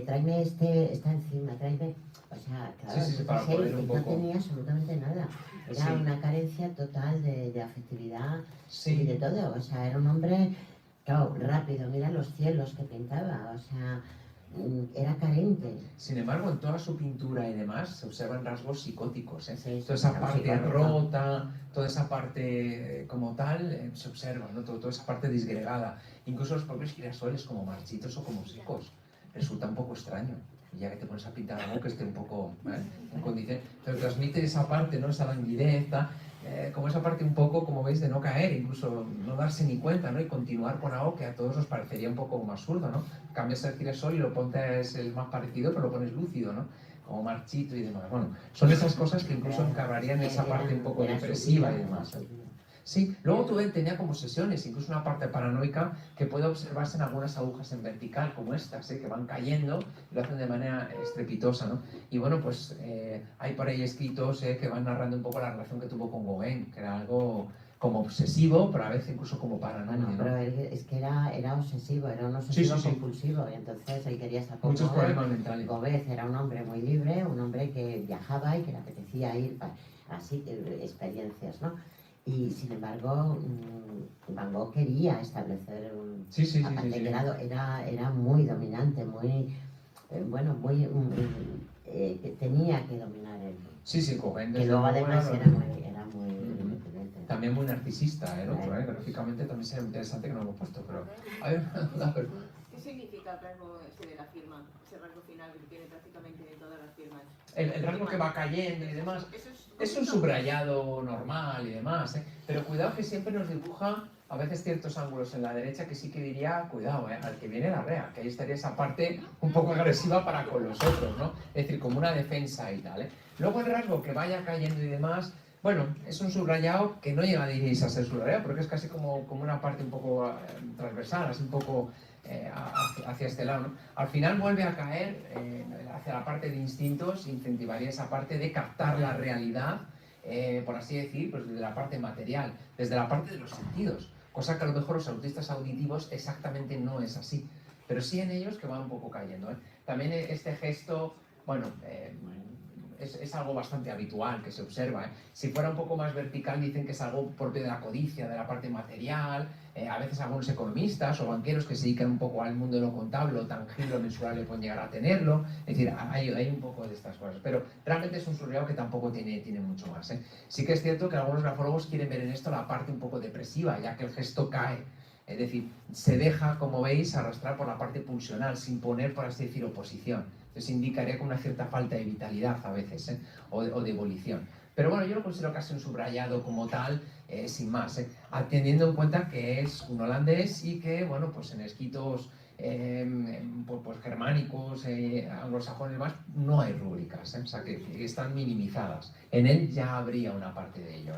tráeme esta encima, tráeme... O sea, claro, sí, para poder un poco... no tenía absolutamente nada. Era una carencia total de afectividad y de todo. O sea, era un hombre, claro, rápido. Mira los cielos que pintaba. O sea, era carente. 20. Sin embargo, en toda su pintura y demás se observan rasgos psicóticos. Sí, Toda esa claro, parte psicótico. rota, toda esa parte como tal, se observa, ¿no? Toda esa parte disgregada. Incluso los propios girasoles como marchitos o como secos. Resulta un poco extraño. Y ya que te pones a pintar algo que esté un poco en condición, pero transmite esa parte, ¿no? Esa languidez, como esa parte un poco, como veis, de no caer, incluso no darse ni cuenta, ¿no? Y continuar con algo que a todos nos parecería un poco más absurdo, ¿no? Cambias el girasol y lo pones el más parecido, pero lo pones lúcido, ¿no? Como marchito y demás. Bueno, son esas cosas que incluso encabrarían esa parte un poco depresiva y demás. Sí, luego tú tenía como sesiones, incluso una parte paranoica que puede observarse en algunas agujas en vertical, como estas, que van cayendo y lo hacen de manera estrepitosa, ¿no? Y bueno, pues hay por ahí escritos que van narrando un poco la relación que tuvo con Gauguin, que era algo como obsesivo, pero a veces incluso como paranoico, Bueno, ¿no? pero es que era obsesivo, era un obsesivo Sí. compulsivo, y entonces él quería estar con Muchos Gauguin. problemas mentales. Gauguin era un hombre muy libre, un hombre que viajaba y que le apetecía ir así, experiencias, ¿no? Y sin embargo, Van Gogh quería establecer un aparte que era muy dominante, muy que tenía que dominar él. Sí, Gauguin. Que luego además era muy independiente. También muy narcisista, el otro, gráficamente también sería interesante que no lo hemos puesto, pero hay una duda, pero... ¿Qué significa el rasgo ese de la firma? Ese rasgo final que tiene prácticamente en todas las firmas. El rasgo que va cayendo y demás. Eso Es un subrayado normal y demás, pero cuidado que siempre nos dibuja a veces ciertos ángulos en la derecha que sí que diría, cuidado, al que viene la rea, que ahí estaría esa parte un poco agresiva para con los otros, ¿no? Es decir, como una defensa y tal, Luego el rasgo que vaya cayendo y demás, bueno, es un subrayado que no llega a dirigirse a ser subrayado, porque es casi como una parte un poco transversal, así un poco hacia este lado, ¿no? Al final vuelve a caer hacia la parte de instintos, incentivaría esa parte de captar la realidad, por así decir, pues desde la parte material, desde la parte de los sentidos, cosa que a lo mejor los autistas auditivos exactamente no es así, pero sí en ellos que va un poco cayendo, También este gesto, bueno, es algo bastante habitual que se observa, Si fuera un poco más vertical dicen que es algo propio de la codicia, de la parte material, a veces algunos economistas o banqueros que se dedican un poco al mundo de lo contable o tangible o mensural le pueden llegar a tenerlo, es decir, hay un poco de estas cosas, pero realmente es un subrayado que tampoco tiene mucho más, Sí que es cierto que algunos grafólogos quieren ver en esto la parte un poco depresiva, ya que el gesto cae, es decir, se deja, como veis, arrastrar por la parte pulsional, sin poner, por así decir, oposición. Entonces indicaría con una cierta falta de vitalidad a veces, o de ebullición. Pero bueno, yo lo considero casi un subrayado como tal, sin más, teniendo en cuenta que es un holandés y que, bueno, pues en escritos pues germánicos, anglosajones y demás, no hay rúbricas, o sea que están minimizadas. En él ya habría una parte de ello,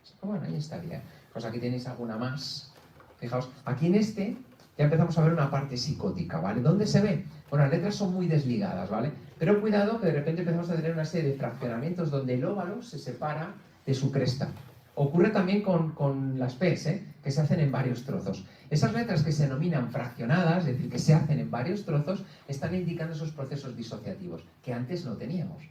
Así que bueno, ahí estaría. Pues aquí tenéis alguna más. Fijaos, aquí en este ya empezamos a ver una parte psicótica, ¿vale? ¿Dónde se ve? Bueno, las letras son muy desligadas, ¿vale? Pero cuidado que de repente empezamos a tener una serie de fraccionamientos donde el óvalo se separa de su cresta. Ocurre también con las P's, que se hacen en varios trozos. Esas letras que se denominan fraccionadas, es decir, que se hacen en varios trozos, están indicando esos procesos disociativos, que antes no teníamos.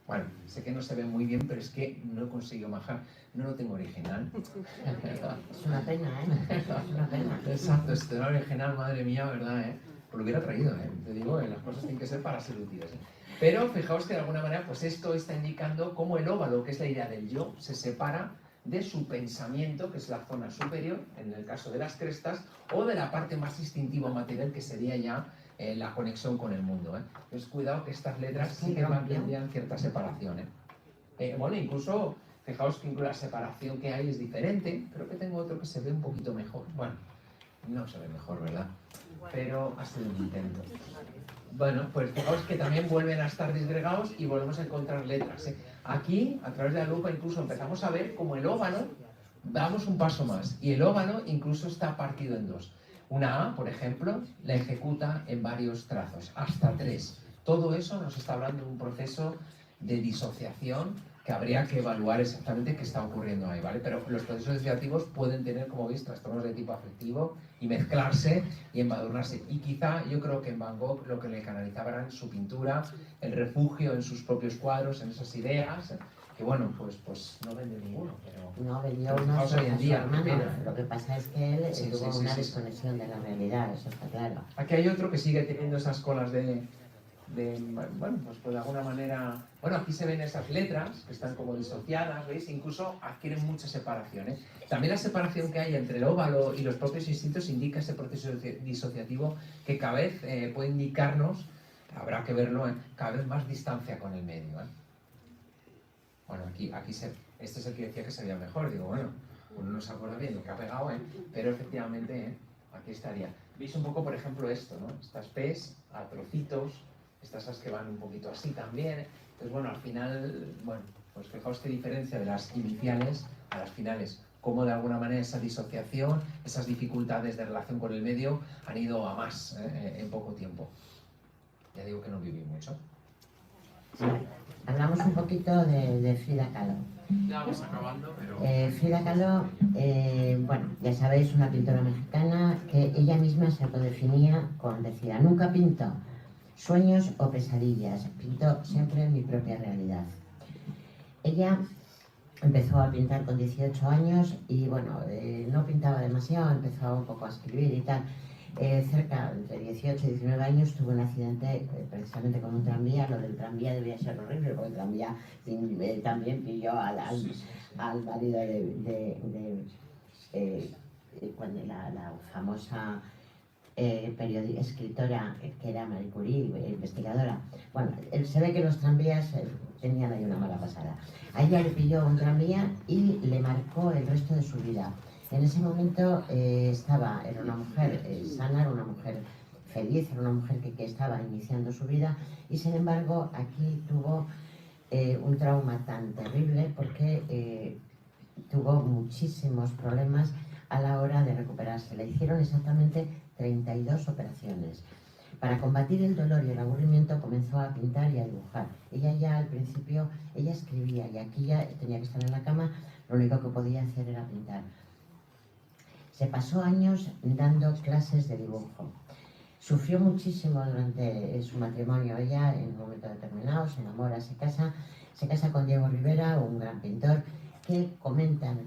Bueno, sé que no se ve muy bien, pero es que no he conseguido majar. No lo tengo original. Es una pena, Es una pena. Exacto, este era original, madre mía, ¿verdad, Pues lo hubiera traído, Te digo, las cosas tienen que ser para ser útiles, Pero fijaos que de alguna manera, pues esto está indicando cómo el óvalo, que es la idea del yo, se separa de su pensamiento, que es la zona superior, en el caso de las crestas, o de la parte más instintiva material, que sería ya la conexión con el mundo, Entonces cuidado que estas letras sí que mantendrían cierta separación, bueno, incluso, fijaos que incluso la separación que hay es diferente, pero que tengo otro que se ve un poquito mejor. Bueno, no se ve mejor, ¿verdad? Pero ha sido un intento. Bueno, pues fijaos que también vuelven a estar disgregados y volvemos a encontrar letras, Aquí, a través de la lupa, incluso empezamos a ver como el óvalo, damos un paso más, y el óvalo incluso está partido en dos. Una A, por ejemplo, la ejecuta en varios trazos, hasta 3. Todo eso nos está hablando de un proceso de disociación que habría que evaluar exactamente qué está ocurriendo ahí, ¿vale? Pero los procesos disociativos pueden tener, como veis, trastornos de tipo afectivo y mezclarse y embadurnarse. Y quizá yo creo que en Van Gogh lo que le canalizaba era en su pintura, el refugio en sus propios cuadros, en esas ideas, que bueno, pues no vende ninguno, pero... No, vendió pero uno fijaos hoy en día, hermano. qué pena. Lo que pasa es que él Sí, tuvo sí, una sí. desconexión de la realidad, eso está claro. Aquí hay otro que sigue teniendo esas colas de bueno, pues de alguna manera, bueno, aquí se ven esas letras que están como disociadas, ¿veis? Incluso adquieren mucha separación, ¿eh? También la separación que hay entre el óvalo y los propios instintos indica ese proceso disociativo que cada vez puede indicarnos, habrá que verlo, cada vez más distancia con el medio, ¿eh? Bueno, aquí este es el que decía que se veía mejor, digo, bueno, uno no se acuerda bien lo que ha pegado, pero efectivamente, aquí estaría. ¿Veis un poco, por ejemplo, esto, ¿no? Estas P's a trocitos, estas las que van un poquito así también. Entonces, bueno, al final, bueno, pues fijaos qué diferencia de las iniciales a las finales. Cómo de alguna manera esa disociación, esas dificultades de relación con el medio han ido a más en poco tiempo. Ya digo que no viví mucho. Hablamos un poquito de Frida Kahlo. Ya vamos acabando, pero... Frida Kahlo, bueno, ya sabéis, una pintora mexicana que ella misma se autodefinía decía, nunca pinto sueños o pesadillas, pinto siempre mi propia realidad. Ella empezó a pintar con 18 años y bueno, no pintaba demasiado, empezó un poco a escribir y tal. Cerca, entre 18 y 19 años, tuvo un accidente precisamente con un tranvía. Lo del tranvía debía ser horrible, porque el tranvía también pilló al marido cuando la famosa escritora que era Marie Curie, investigadora. Bueno, se ve que los tranvías tenían ahí una mala pasada. A ella le pilló un tranvía y le marcó el resto de su vida. En ese momento era una mujer sana, era una mujer feliz, era una mujer que estaba iniciando su vida y sin embargo aquí tuvo un trauma tan terrible porque tuvo muchísimos problemas a la hora de recuperarse. Le hicieron exactamente 32 operaciones. Para combatir el dolor y el aburrimiento comenzó a pintar y a dibujar. Ella ya al principio, ella escribía y aquí ya tenía que estar en la cama, lo único que podía hacer era pintar. Se pasó años dando clases de dibujo. Sufrió muchísimo durante su matrimonio. Ella, en un momento determinado, se enamora, se casa con Diego Rivera, un gran pintor, que comentan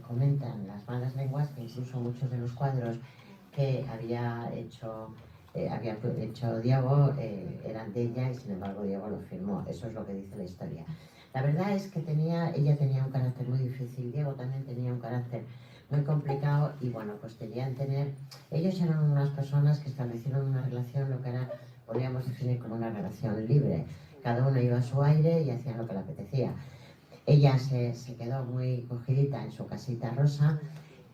las malas lenguas que incluso muchos de los cuadros que había hecho Diego eran de ella y sin embargo Diego lo firmó. Eso es lo que dice la historia. La verdad es que ella tenía un carácter muy difícil, Diego también tenía un carácter muy complicado y bueno, pues ellos eran unas personas que establecieron una relación, lo que ahora podríamos definir como una relación libre. Cada uno iba a su aire y hacían lo que le apetecía. Ella se quedó muy cogidita en su casita rosa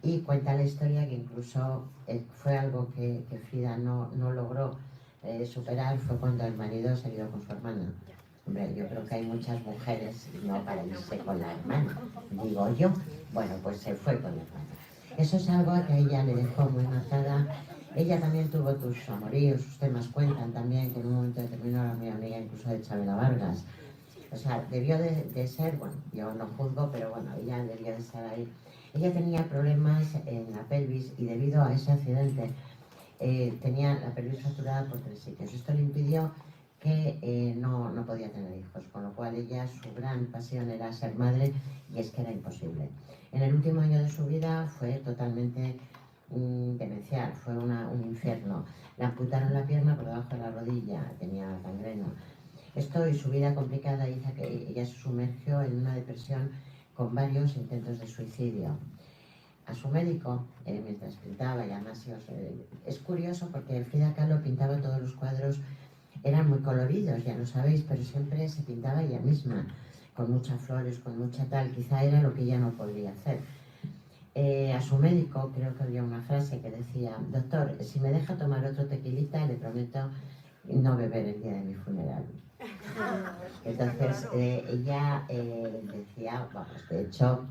y cuenta la historia que incluso fue algo que Frida no logró superar, fue cuando el marido se quedó con su hermana. Hombre, yo creo que hay muchas mujeres, no para irse con la hermana, digo yo, bueno, pues se fue con la hermana. Eso es algo que a ella le dejó muy marcada. Ella también tuvo sus amoríos, sus temas, cuentan también que en un momento determinado era muy amiga incluso de Chabela Vargas. O sea, debió de ser, bueno, yo no juzgo, pero bueno, ella debió de estar ahí. Ella tenía problemas en la pelvis y debido a ese accidente tenía la pelvis fracturada por 3 sitios. Esto le impidió que no podía tener hijos, con lo cual ella, su gran pasión era ser madre y es que era imposible. En el último año de su vida fue totalmente demencial, fue un infierno. Le amputaron la pierna por debajo de la rodilla, tenía gangrena. Esto y su vida complicada hizo que ella se sumergió en una depresión con varios intentos de suicidio. A su médico, mientras pintaba, y además es curioso porque Frida Kahlo pintaba todos los cuadros, eran muy coloridos, ya lo sabéis, pero siempre se pintaba ella misma, con muchas flores, con mucha tal, quizá era lo que ella no podría hacer. A su médico creo que había una frase que decía, doctor, si me deja tomar otro tequilita, le prometo no beber el día de mi funeral. Entonces ella decía, vamos, de hecho,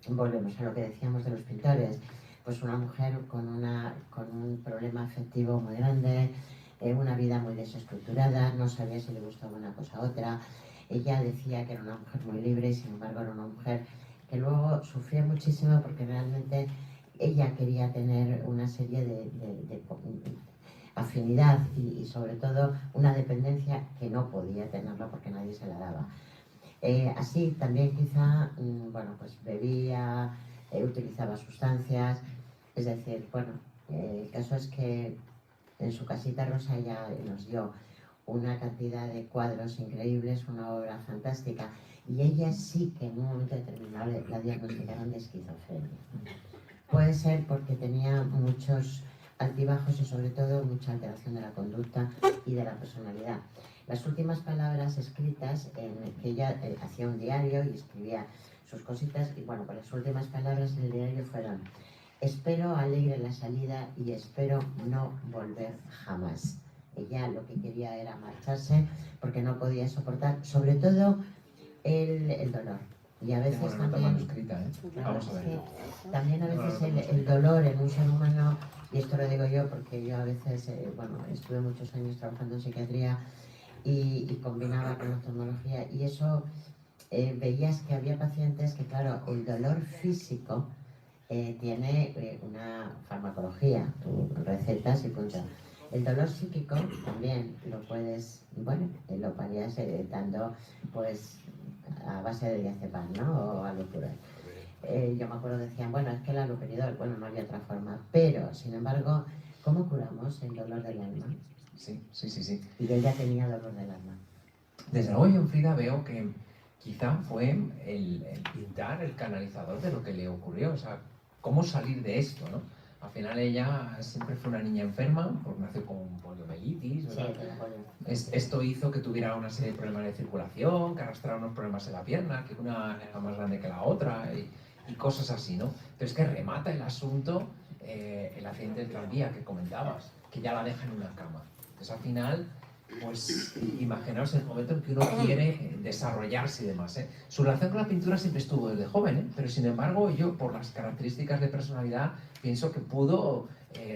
volvemos a lo que decíamos de los pintores, pues una mujer con un problema afectivo muy grande, una vida muy desestructurada, no sabía si le gustaba una cosa u otra. Ella decía que era una mujer muy libre y sin embargo era una mujer que luego sufría muchísimo porque realmente ella quería tener una serie de afinidad y sobre todo una dependencia que no podía tenerla porque nadie se la daba. Así también quizá, bueno, pues bebía, utilizaba sustancias, es decir, bueno, el caso es que en su casita rosa ella nos dio una cantidad de cuadros increíbles, una obra fantástica. Y ella sí que en un momento determinado la diagnosticaron de esquizofrenia. Puede ser porque tenía muchos altibajos y sobre todo mucha alteración de la conducta y de la personalidad. Las últimas palabras escritas, que ella hacía un diario y escribía sus cositas, y bueno, pues las últimas palabras en el diario fueron: espero alegre la salida y espero no volver jamás. Ella lo que quería era marcharse porque no podía soportar, sobre todo, el dolor. Y a veces Tengo una nota también, manuscrita, ¿eh? claro, Vamos a es ver. que también a veces el dolor en un ser humano, y esto lo digo yo porque yo a veces, bueno, estuve muchos años trabajando en psiquiatría y combinaba con oftalmología, y eso veías que había pacientes que, claro, el dolor físico tiene una farmacología, tú recetas y punto. El dolor psíquico también lo puedes, bueno, lo palias dando pues a base de diazepam, ¿no? O alopurol. Yo me acuerdo que decían, bueno, es que el aloperidol, bueno, no había otra forma, pero sin embargo, ¿cómo curamos el dolor del alma? Sí, sí, sí, sí. Y ella tenía dolor del alma. Desde luego yo en Frida veo que quizá fue el pintar el canalizador de lo que le ocurrió, o sea, cómo salir de esto, ¿no? Al final ella siempre fue una niña enferma, porque nació con poliomielitis, ¿verdad? Sí, tengo polio. Esto hizo que tuviera una serie de problemas de circulación, que arrastrara unos problemas en la pierna, que una era más grande que la otra y cosas así, ¿no? Pero es que remata el asunto el accidente del tranvía que comentabas, que ya la deja en una cama. Entonces al final, pues imaginaos el momento en que uno quiere desarrollarse y demás, ¿eh? Su relación con la pintura siempre estuvo desde joven, ¿eh? Pero sin embargo yo, por las características de personalidad, pienso que pudo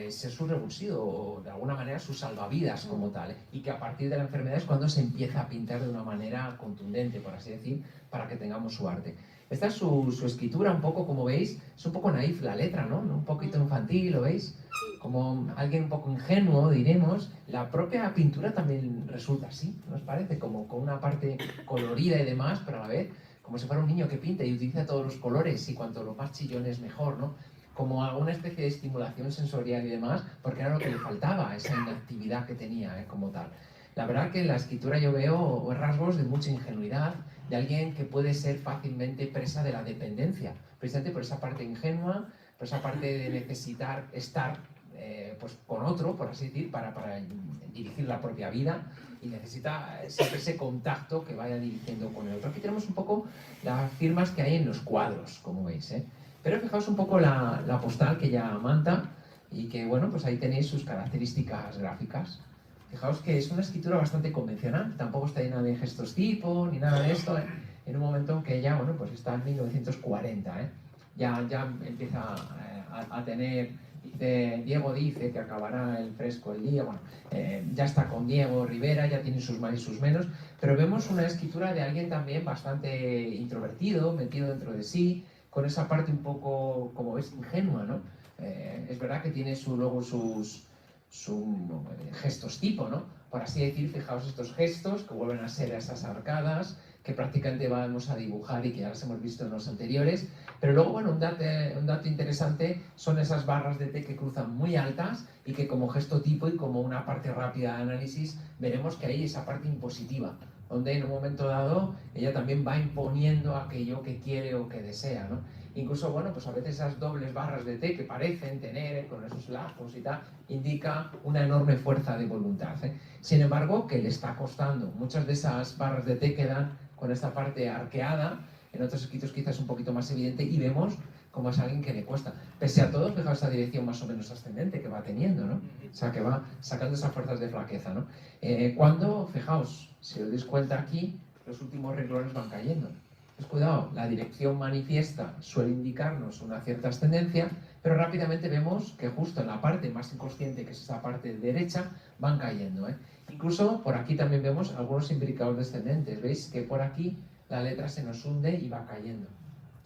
ser su revulsivo o de alguna manera su salvavidas como tal, ¿eh? Y que a partir de la enfermedad es cuando se empieza a pintar de una manera contundente, por así decir, para que tengamos su arte. Esta es su escritura, un poco, como veis, es un poco naif la letra, ¿no? Un poquito infantil, ¿lo veis? Como alguien un poco ingenuo, diremos. La propia pintura también resulta así, ¿no os parece? Como con una parte colorida y demás, pero a la vez como si fuera un niño que pinta y utiliza todos los colores y cuanto los más chillones mejor, ¿no? Como alguna especie de estimulación sensorial y demás, porque era lo que le faltaba, esa inactividad que tenía, como tal. La verdad que en la escritura yo veo rasgos de mucha ingenuidad, de alguien que puede ser fácilmente presa de la dependencia, precisamente por esa parte ingenua, por esa parte de necesitar estar pues con otro, por así decir, para dirigir la propia vida, y necesita siempre ese contacto que vaya dirigiendo con el otro. Aquí tenemos un poco las firmas que hay en los cuadros, como veis, ¿eh? Pero fijaos un poco la postal que ella manta, y que, bueno, pues ahí tenéis sus características gráficas. Fijaos que es una escritura bastante convencional, tampoco está llena de gestos tipo, ni nada de esto, ¿eh? En un momento en que ella, bueno, pues está en 1940, ¿eh? Ya empieza a tener, Diego dice que acabará el fresco el día, bueno, ya está con Diego Rivera, ya tiene sus más y sus menos, pero vemos una escritura de alguien también bastante introvertido, metido dentro de sí, con esa parte un poco, como ves, ingenua, ¿no? Es verdad que tiene luego sus gestos tipo, ¿no? Por así decir, fijaos estos gestos que vuelven a ser esas arcadas que prácticamente vamos a dibujar y que ya las hemos visto en los anteriores, pero luego, bueno, un dato interesante son esas barras de té que cruzan muy altas y que como gesto tipo y como una parte rápida de análisis veremos que hay esa parte impositiva, donde en un momento dado ella también va imponiendo aquello que quiere o que desea, ¿no? Incluso, bueno, pues a veces esas dobles barras de té que parecen tener, con esos lazos y tal, indica una enorme fuerza de voluntad, ¿eh? Sin embargo, que le está costando. Muchas de esas barras de té quedan con esta parte arqueada, en otros escritos quizás un poquito más evidente, y vemos como es alguien que le cuesta. Pese a todo, fijaos esa dirección más o menos ascendente que va teniendo, ¿no? O sea, que va sacando esas fuerzas de flaqueza, ¿no? Cuando, fijaos, si os dais cuenta aquí, los últimos renglones van cayendo. Pues cuidado, la dirección manifiesta suele indicarnos una cierta ascendencia, pero rápidamente vemos que justo en la parte más inconsciente, que es esa parte derecha, van cayendo, ¿eh? Incluso por aquí también vemos algunos imbricados descendentes. ¿Veis que por aquí la letra se nos hunde y va cayendo?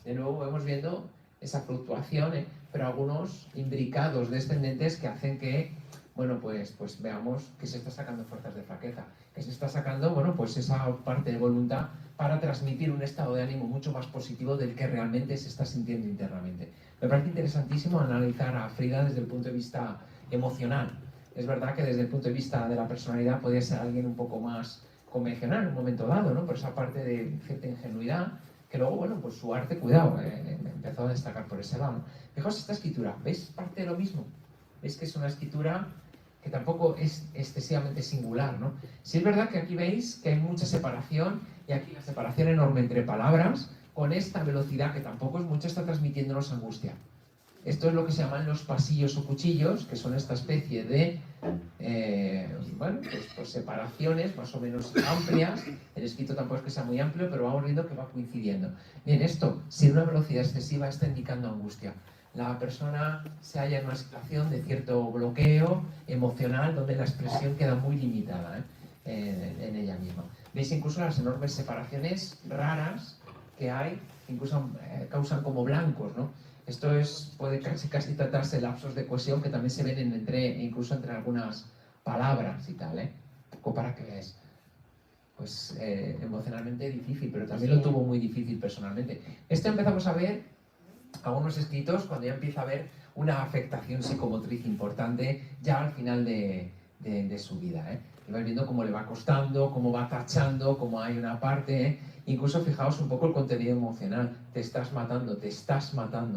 De nuevo vamos viendo esa fluctuación, ¿eh? Pero algunos imbricados descendentes que hacen que, bueno, pues veamos que se está sacando fuerzas de flaqueza, que se está sacando, bueno, pues esa parte de voluntad para transmitir un estado de ánimo mucho más positivo del que realmente se está sintiendo internamente. Me parece interesantísimo analizar a Frida desde el punto de vista emocional, Es verdad que desde el punto de vista de la personalidad podía ser alguien un poco más convencional en un momento dado, ¿no? Por esa parte de cierta ingenuidad, que luego, bueno, pues su arte, cuidado, empezó a destacar por ese lado, ¿no? Fijaos esta escritura, ¿veis parte de lo mismo? ¿Veis que es una escritura que tampoco es excesivamente singular, ¿no? Sí es verdad que aquí veis que hay mucha separación, y aquí la separación enorme entre palabras, con esta velocidad que tampoco es mucho, está transmitiéndonos angustia. Esto es lo que se llaman los pasillos o cuchillos, que son esta especie de bueno, pues separaciones más o menos amplias. El escrito tampoco es que sea muy amplio, pero vamos viendo que va coincidiendo. Bien, esto, sin una velocidad excesiva, está indicando angustia. La persona se halla en una situación de cierto bloqueo emocional, donde la expresión queda muy limitada en ella misma. Veis incluso las enormes separaciones raras que hay, incluso causan como blancos, ¿no? Esto puede casi tratarse de lapsos de cohesión que también se ven incluso entre algunas palabras y tal, un poco para que veáis. Pues emocionalmente difícil, pero también lo tuvo muy difícil personalmente. Esto empezamos a ver algunos escritos cuando ya empieza a haber una afectación psicomotriz importante ya al final de su vida. Y vais viendo cómo le va costando, cómo va tachando, cómo hay una parte, incluso fijaos un poco el contenido emocional, te estás matando,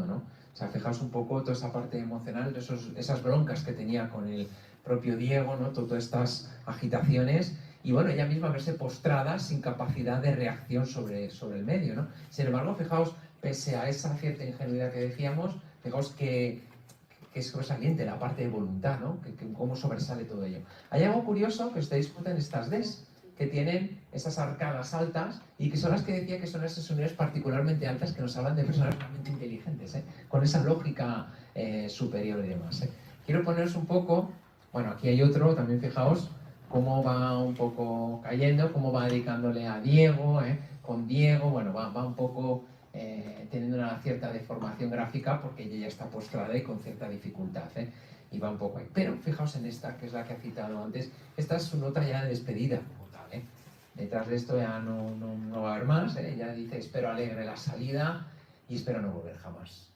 ¿no? O sea, fijaos un poco toda esa parte emocional, esas broncas que tenía con el propio Diego, ¿no? Todas estas agitaciones, y bueno, ella misma verse postrada sin capacidad de reacción sobre el medio, ¿no? Sin embargo, fijaos, pese a esa cierta ingenuidad que decíamos, fijaos que es sobresaliente la parte de voluntad, ¿no? Que cómo sobresale todo ello. Hay algo curioso que se discute en estas Ds, que tienen esas arcadas altas y que son las que decía que son esas unidades particularmente altas que nos hablan de personas realmente inteligentes, con esa lógica superior y demás. Quiero poneros un poco, bueno, aquí hay otro, también fijaos cómo va un poco cayendo, cómo va dedicándole a Diego, con Diego, bueno, va un poco teniendo una cierta deformación gráfica porque ella ya está postrada y con cierta dificultad, y va un poco ahí. Pero fijaos en esta, que es la que ha citado antes, esta es su nota ya de despedida. Detrás de esto ya no va a haber más, ella dice: espero alegre la salida y espero no volver jamás.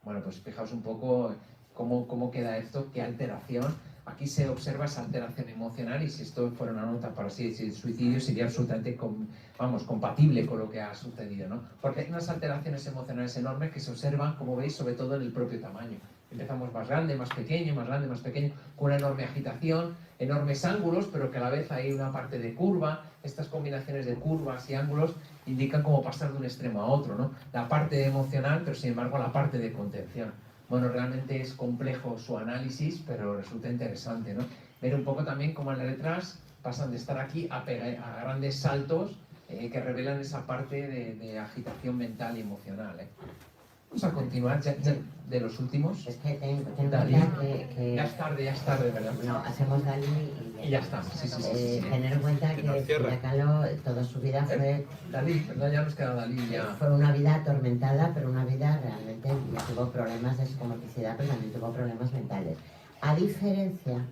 Bueno, pues fijaos un poco cómo queda esto, qué alteración. Aquí se observa esa alteración emocional, y si esto fuera una nota para así decir suicidio, sería absolutamente compatible con lo que ha sucedido, ¿no? Porque hay unas alteraciones emocionales enormes que se observan, como veis, sobre todo en el propio tamaño. Empezamos más grande, más pequeño, más grande, más pequeño, con una enorme agitación, enormes ángulos, pero que a la vez hay una parte de curva. Estas combinaciones de curvas y ángulos indican cómo pasar de un extremo a otro, ¿no? La parte emocional, pero sin embargo la parte de contención. Bueno, realmente es complejo su análisis, pero resulta interesante, ¿no? Ver un poco también cómo en las letras pasan de estar aquí a grandes saltos que revelan esa parte de agitación mental y emocional, Vamos a continuar ya de los últimos. Es que tengo Dalí. que Ya es tarde, ¿verdad? no, hacemos Dalí Y ya estamos, sí. Tener en cuenta que Frida Kahlo toda su vida fue... Dalí, perdón, ya nos queda Dalí. Ya. Fue una vida atormentada, pero una vida realmente tuvo problemas de psicomotricidad, pero también tuvo problemas mentales. A diferencia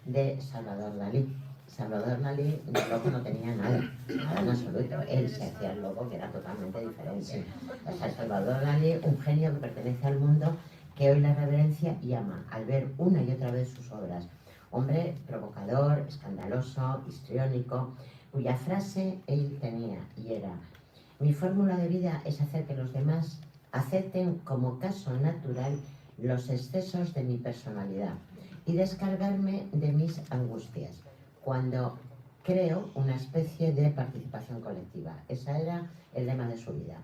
de Salvador Dalí. Salvador Dalí de loco no tenía nada en absoluto. Él se hacía el loco, que era totalmente diferente. O sea, Salvador Dalí, un genio que pertenece al mundo, que hoy la reverencia y ama al ver una y otra vez sus obras. Hombre provocador, escandaloso, histriónico, cuya frase él tenía y era: mi fórmula de vida es hacer que los demás acepten como caso natural los excesos de mi personalidad y descargarme de mis angustias, cuando creo una especie de participación colectiva. Ese era el lema de su vida.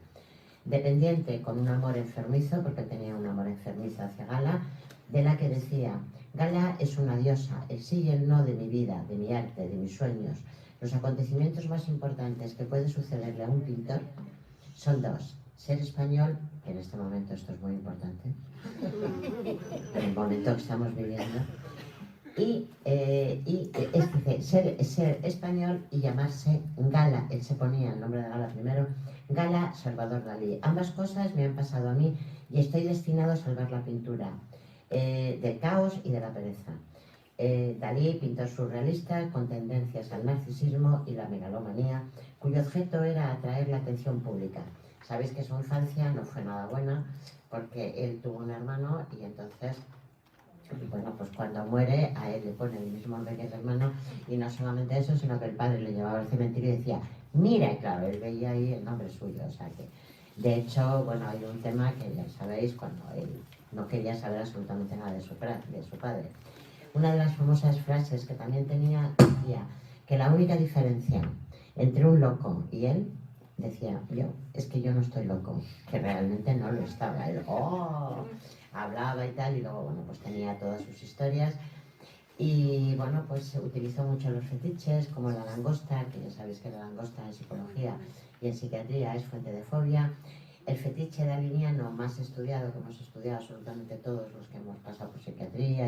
Dependiente, con un amor enfermizo, porque tenía un amor enfermizo hacia Gala, de la que decía: Gala es una diosa, exige el no de mi vida, de mi arte, de mis sueños. Los acontecimientos más importantes que puede sucederle a un pintor son dos: ser español, que en este momento esto es muy importante, en el momento que estamos viviendo, y ser español y llamarse Gala. Él se ponía el nombre de Gala primero, Gala Salvador Dalí. Ambas cosas me han pasado a mí y estoy destinado a salvar la pintura del caos y de la pereza. Dalí, pintor surrealista con tendencias al narcisismo y la megalomanía, cuyo objeto era atraer la atención pública. Sabéis que su infancia no fue nada buena, porque él tuvo un hermano y entonces Y bueno, pues cuando muere a él le pone el mismo nombre que el hermano, y no solamente eso, sino que el padre le llevaba al cementerio y decía, mira, y claro, él veía ahí el nombre suyo, o sea que, de hecho, bueno, hay un tema que ya sabéis, cuando él no quería saber absolutamente nada de su padre. Una de las famosas frases que también tenía decía que la única diferencia entre un loco y él, decía yo, es que yo no estoy loco, que realmente no lo estaba. Él, hablaba y tal, y luego, bueno, pues tenía todas sus historias. Y bueno, pues utilizó mucho los fetiches, como la langosta, que ya sabéis que la langosta en psicología y en psiquiatría es fuente de fobia. El fetiche daliniano más estudiado, que hemos estudiado absolutamente todos los que hemos pasado por psiquiatría,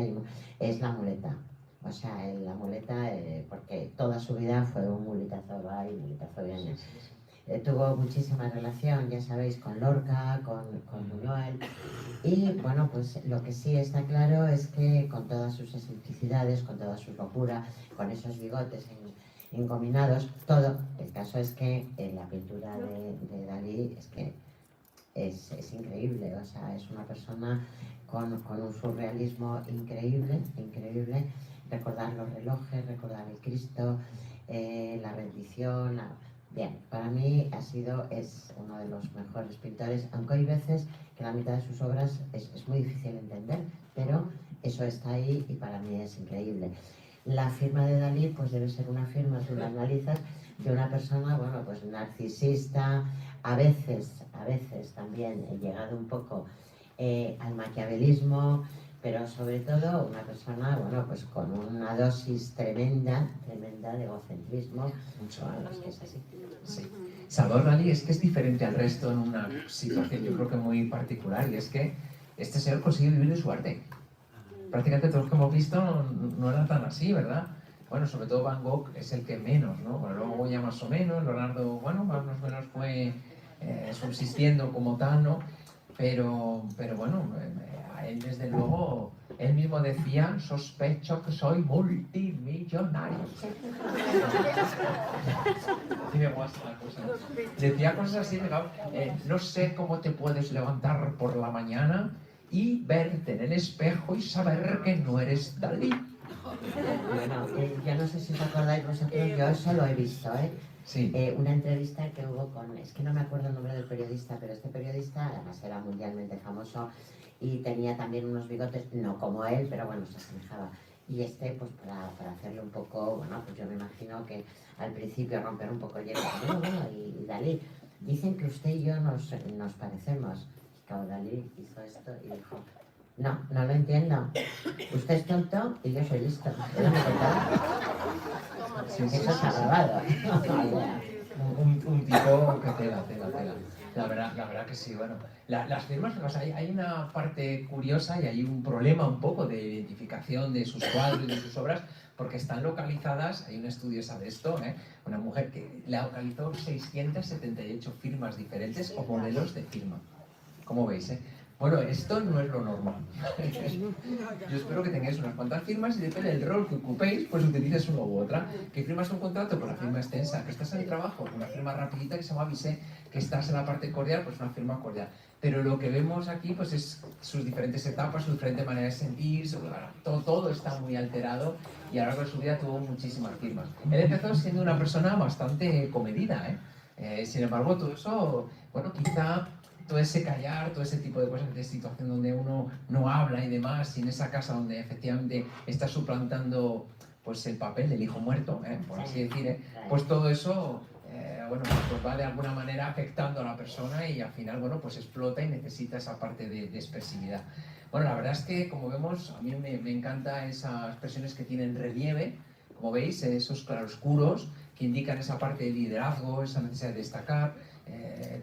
es la muleta. O sea, la muleta, porque toda su vida fue un muletazo va y muletazo viene. Tuvo muchísima relación, ya sabéis, con Lorca, con Buñuel. Y bueno, pues lo que sí está claro es que con todas sus excentricidades, con toda su locura, con esos bigotes engominados, todo, el caso es que la pintura de Dalí es que es increíble, o sea, es una persona con un surrealismo increíble, increíble. Recordar los relojes, recordar el Cristo, la rendición. Bien, para mí es uno de los mejores pintores, aunque hay veces que la mitad de sus obras es muy difícil de entender, pero eso está ahí y para mí es increíble. La firma de Dalí pues debe ser una firma, tú la analizas, de una persona, bueno, pues narcisista, a veces también he llegado un poco al maquiavelismo, pero sobre todo una persona, bueno, pues con una dosis tremenda de egocentrismo. Mucho. Que es así. Sí. Salvador Dalí es que es diferente al resto en una situación, yo creo que muy particular, y es que este señor consigue vivir de su arte. Prácticamente todos los que hemos visto no era tan así, ¿verdad? Bueno, sobre todo Van Gogh es el que menos, ¿no? Bueno, luego ya más o menos, Leonardo, bueno, más o menos fue subsistiendo como tal, ¿no? Pero bueno, a él desde luego, él mismo decía, sospecho que soy multimillonario. Así me gusta la cosa, ¿no? Decía cosas así, no sé cómo te puedes levantar por la mañana y verte en el espejo y saber que no eres Dalí. Bueno, yo no sé si os acordáis vosotros, yo eso lo he visto, ¿eh? Sí. Una entrevista que hubo es que no me acuerdo el nombre del periodista, pero este periodista además era mundialmente famoso y tenía también unos bigotes, no como él, pero bueno, se asemejaba. Y pues para hacerle un poco, bueno, pues yo me imagino que al principio romper un poco el hielo, y Dalí, dicen que usted y yo nos parecemos. Claro, Dalí hizo esto y dijo, no lo entiendo. Usted es tonto y yo soy listo. Sí, Eso se ha grabado. Un tipo que tela. La verdad que sí, bueno. Las firmas, o sea, hay una parte curiosa y hay un problema un poco de identificación de sus cuadros y de sus obras, porque están localizadas, hay un estudio de esto, una mujer que localizó 678 firmas diferentes o modelos de firma. Como veis, Bueno, esto no es lo normal. Yo espero que tengáis unas cuantas firmas y depende del rol que ocupéis, pues utilices una u otra. ¿Qué firmas un contrato? Pues la firma extensa. ¿Que estás en el trabajo? Una firma rapidita que se llama avisé. ¿Que estás en la parte cordial? Pues una firma cordial. Pero lo que vemos aquí pues es sus diferentes etapas, su diferente manera de sentir, todo está muy alterado y a lo largo de su vida tuvo muchísimas firmas. Él empezó siendo una persona bastante comedida, sin embargo, todo eso, bueno, quizá todo ese callar, todo ese tipo de cosas, de situación donde uno no habla y demás, y en esa casa donde efectivamente está suplantando pues el papel del hijo muerto, por así decir, pues todo eso bueno, pues va de alguna manera afectando a la persona y al final, bueno, pues explota y necesita esa parte de expresividad. Bueno, la verdad es que, como vemos, a mí me encanta esas expresiones que tienen relieve, como veis, esos claroscuros que indican esa parte de liderazgo, esa necesidad de destacar,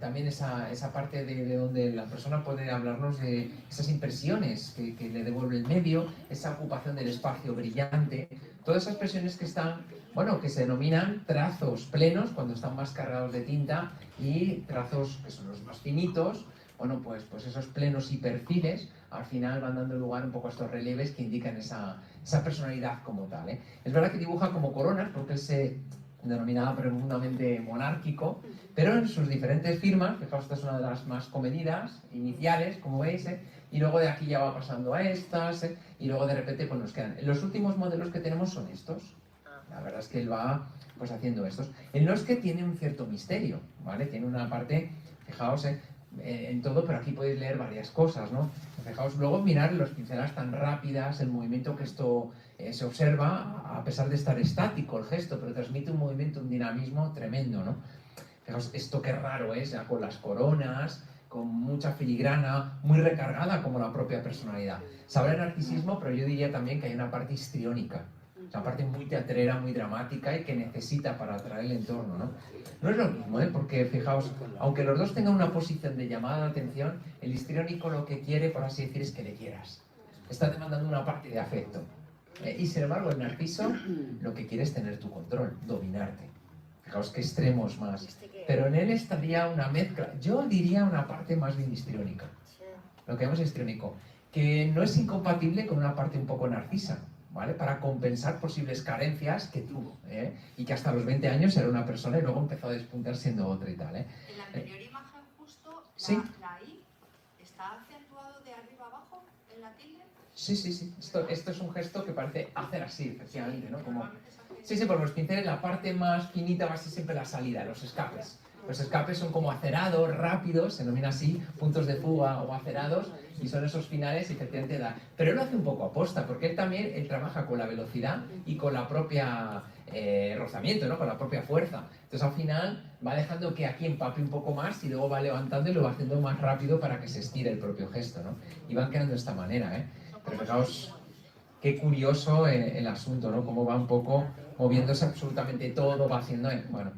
también esa parte de donde la persona puede hablarnos de esas impresiones que le devuelve el medio, esa ocupación del espacio brillante, todas esas expresiones que están, bueno, que se denominan trazos plenos cuando están más cargados de tinta y trazos que son los más finitos, bueno, pues esos plenos y perfiles al final van dando lugar un poco a estos relieves que indican esa personalidad como tal, Es verdad que dibuja como coronas porque él denominada profundamente monárquico, pero en sus diferentes firmas, fijaos, esta es una de las más comedidas, iniciales, como veis, y luego de aquí ya va pasando a estas, y luego de repente pues nos quedan. Los últimos modelos que tenemos son estos. La verdad es que él va pues haciendo estos. En los que tiene un cierto misterio, ¿vale? Tiene una parte, fijaos, en todo, pero aquí podéis leer varias cosas, ¿no? Fijaos, luego mirar las pinceladas tan rápidas, el movimiento que esto se observa, a pesar de estar estático el gesto, pero transmite un movimiento, un dinamismo tremendo, ¿no? Fijaos, esto qué raro es, ya con las coronas, con mucha filigrana, muy recargada como la propia personalidad. Se habla de narcisismo, pero yo diría también que hay una parte histriónica, una parte muy teatrera, muy dramática y que necesita para atraer el entorno, ¿no? No es lo mismo, porque fijaos, aunque los dos tengan una posición de llamada de atención, el histriónico lo que quiere, por así decir, es que le quieras. Está demandando una parte de afecto. Y sin embargo, el narciso lo que quiere es tener tu control, dominarte. Fijaos qué extremos más. Pero en él estaría una mezcla, yo diría una parte más bien histriónica. Lo que llamamos histriónico, que no es incompatible con una parte un poco narcisa, ¿vale? Para compensar posibles carencias que tuvo, y que hasta los 20 años era una persona y luego empezó a despuntar siendo otra y tal, En la anterior imagen justo, sí. la I está acentuado de arriba abajo en la tilde. Sí. Esto es un gesto que parece hacer así, efectivamente, ¿no? Como... Sí, por los pinceles la parte más finita va a ser siempre la salida, los escapes. Los escapes son como acerados, rápidos, se denomina así, puntos de fuga o acerados, y son esos finales y efectivamente da. Pero él lo hace un poco aposta, porque él trabaja con la velocidad y con la propia rozamiento, ¿no? Con la propia fuerza. Entonces al final va dejando que aquí empape un poco más y luego va levantando y lo va haciendo más rápido para que se estire el propio gesto, ¿no? Y van quedando de esta manera, Pero fijaos qué curioso el asunto, ¿no? Cómo va un poco moviéndose absolutamente todo, va haciendo... Bueno,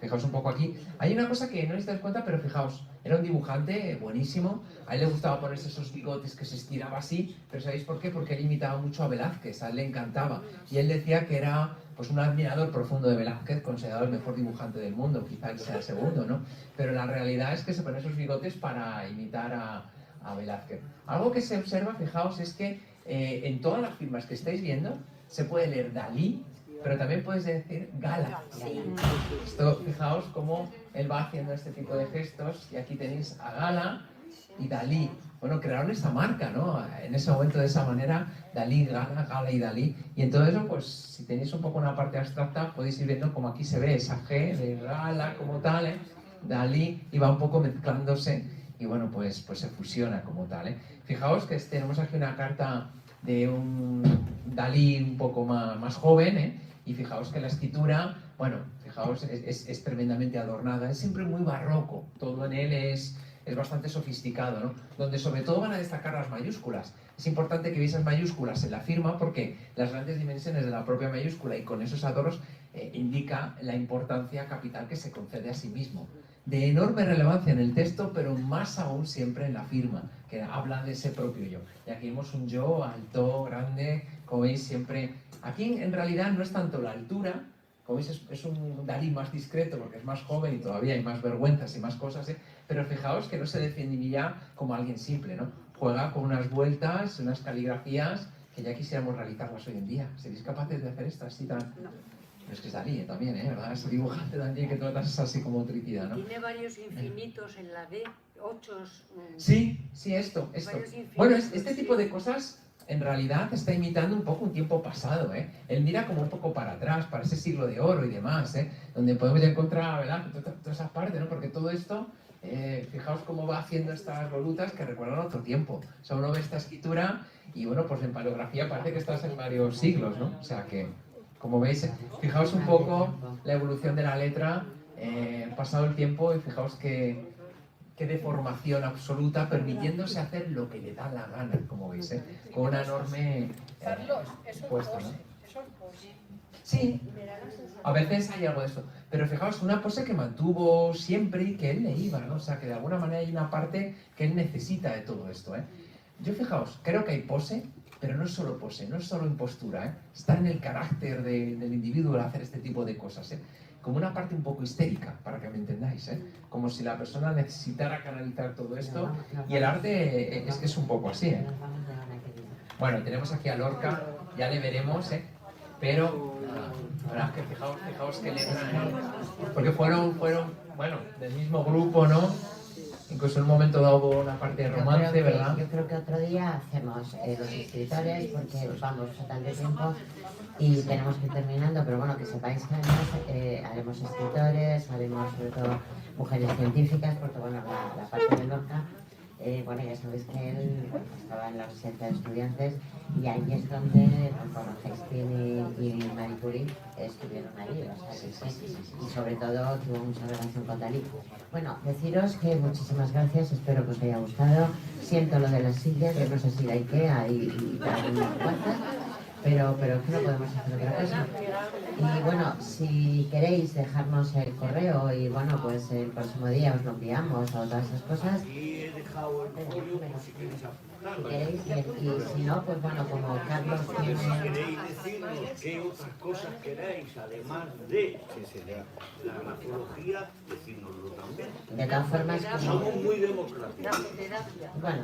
fijaos un poco aquí. Hay una cosa que no os dais cuenta, pero fijaos, era un dibujante buenísimo. A él le gustaba ponerse esos bigotes que se estiraba así, pero ¿sabéis por qué? Porque él imitaba mucho a Velázquez, a él le encantaba. Y él decía que era pues un admirador profundo de Velázquez, considerado el mejor dibujante del mundo, quizá él sea el segundo, ¿no? Pero la realidad es que se pone esos bigotes para imitar a Velázquez. Algo que se observa, fijaos, es que en todas las firmas que estáis viendo se puede leer Dalí, pero también puedes decir Gala. Esto, fijaos cómo él va haciendo este tipo de gestos, y aquí tenéis a Gala y Dalí. Bueno, crearon esta marca, ¿no? En ese momento, de esa manera, Dalí, Gala, Gala y Dalí. Y en todo eso, pues, si tenéis un poco una parte abstracta, podéis ir viendo como aquí se ve esa G de Gala como tal, Dalí, y va un poco mezclándose, y bueno, pues se fusiona como tal, Fijaos que tenemos aquí una carta de un Dalí un poco más joven, y fijaos que la escritura, bueno, fijaos, es tremendamente adornada, es siempre muy barroco, todo en él es bastante sofisticado, ¿no? Donde sobre todo van a destacar las mayúsculas. Es importante que veáis esas mayúsculas en la firma, porque las grandes dimensiones de la propia mayúscula y con esos adornos indica la importancia capital que se concede a sí mismo. De enorme relevancia en el texto, pero más aún siempre en la firma, que habla de ese propio yo. Y aquí vemos un yo alto, grande, como veis siempre. Aquí en realidad no es tanto la altura, como veis es un Dalí más discreto porque es más joven y todavía hay más vergüenzas y más cosas, pero fijaos que no se definiría como alguien simple, ¿no? Juega con unas vueltas, unas caligrafías que ya quisiéramos realizarlas hoy en día. ¿Seréis capaces de hacer esto así tan...? No. Pero es que es Dalí también, ¿verdad? Ese dibujante también que tratas es así como trípida, ¿no? Tiene varios infinitos en la D, 8. Sí, esto. Bueno, este tipo de cosas en realidad está imitando un poco un tiempo pasado, Él mira como un poco para atrás, para ese siglo de oro y demás, Donde podemos ya encontrar, ¿verdad? Toda esa parte, ¿no? Porque todo esto, fijaos cómo va haciendo estas volutas que recuerdan otro tiempo. O sea, uno ve esta escritura y, bueno, pues en paleografía parece que estás en varios siglos, ¿no? O sea que, como veis, fijaos un poco la evolución de la letra, pasado el tiempo, y fijaos que deformación absoluta, permitiéndose hacer lo que le da la gana, como veis, con una enorme puesta, ¿no? Sí, a veces hay algo de eso, pero fijaos, una pose que mantuvo siempre y que él le iba, ¿no? O sea, que de alguna manera hay una parte que él necesita de todo esto, Yo, fijaos, creo que hay pose, pero no es solo pose, no es solo impostura, Está en el carácter del individuo el hacer este tipo de cosas, como una parte un poco histérica, para que me entendáis, como si la persona necesitara canalizar todo esto, y el arte es un poco así, Bueno, tenemos aquí a Lorca, ya le veremos, Pero, la verdad es que fijaos qué letra, porque fueron, bueno, del mismo grupo, ¿no? Incluso en un momento dado hubo una parte de romance, ¿verdad? Yo creo que otro día hacemos los escritores, porque vamos fatal de tiempo y tenemos que ir terminando, pero bueno, que sepáis que además haremos escritores, haremos sobre todo mujeres científicas, porque bueno, la parte de Lorca, bueno, ya sabéis que él estaba en la residencia de estudiantes y ahí es donde, bueno, Einstein y Marie Curie estuvieron allí, o sea, sí. Y sobre todo tuvo mucha relación con Dalí. Bueno, deciros que muchísimas gracias, espero que os haya gustado. Siento lo de las sillas, yo no sé si la IKEA y dar una puerta, pero es que no podemos hacer otra cosa. Y bueno, si queréis dejarnos el correo y bueno, pues el próximo día os lo enviamos o todas esas cosas. Si queréis, y si no, pues bueno, como Carlos tiene... Si queréis decirnos qué otras cosas queréis, además de la grafología, decírnoslo también. De todas formas, somos muy democráticos. Bueno,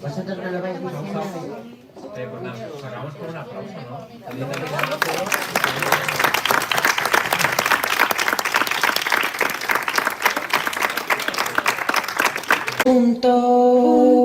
vosotros me lo vais diciendo. Pues nada, nos acabamos con un aplauso, ¿no? Punto.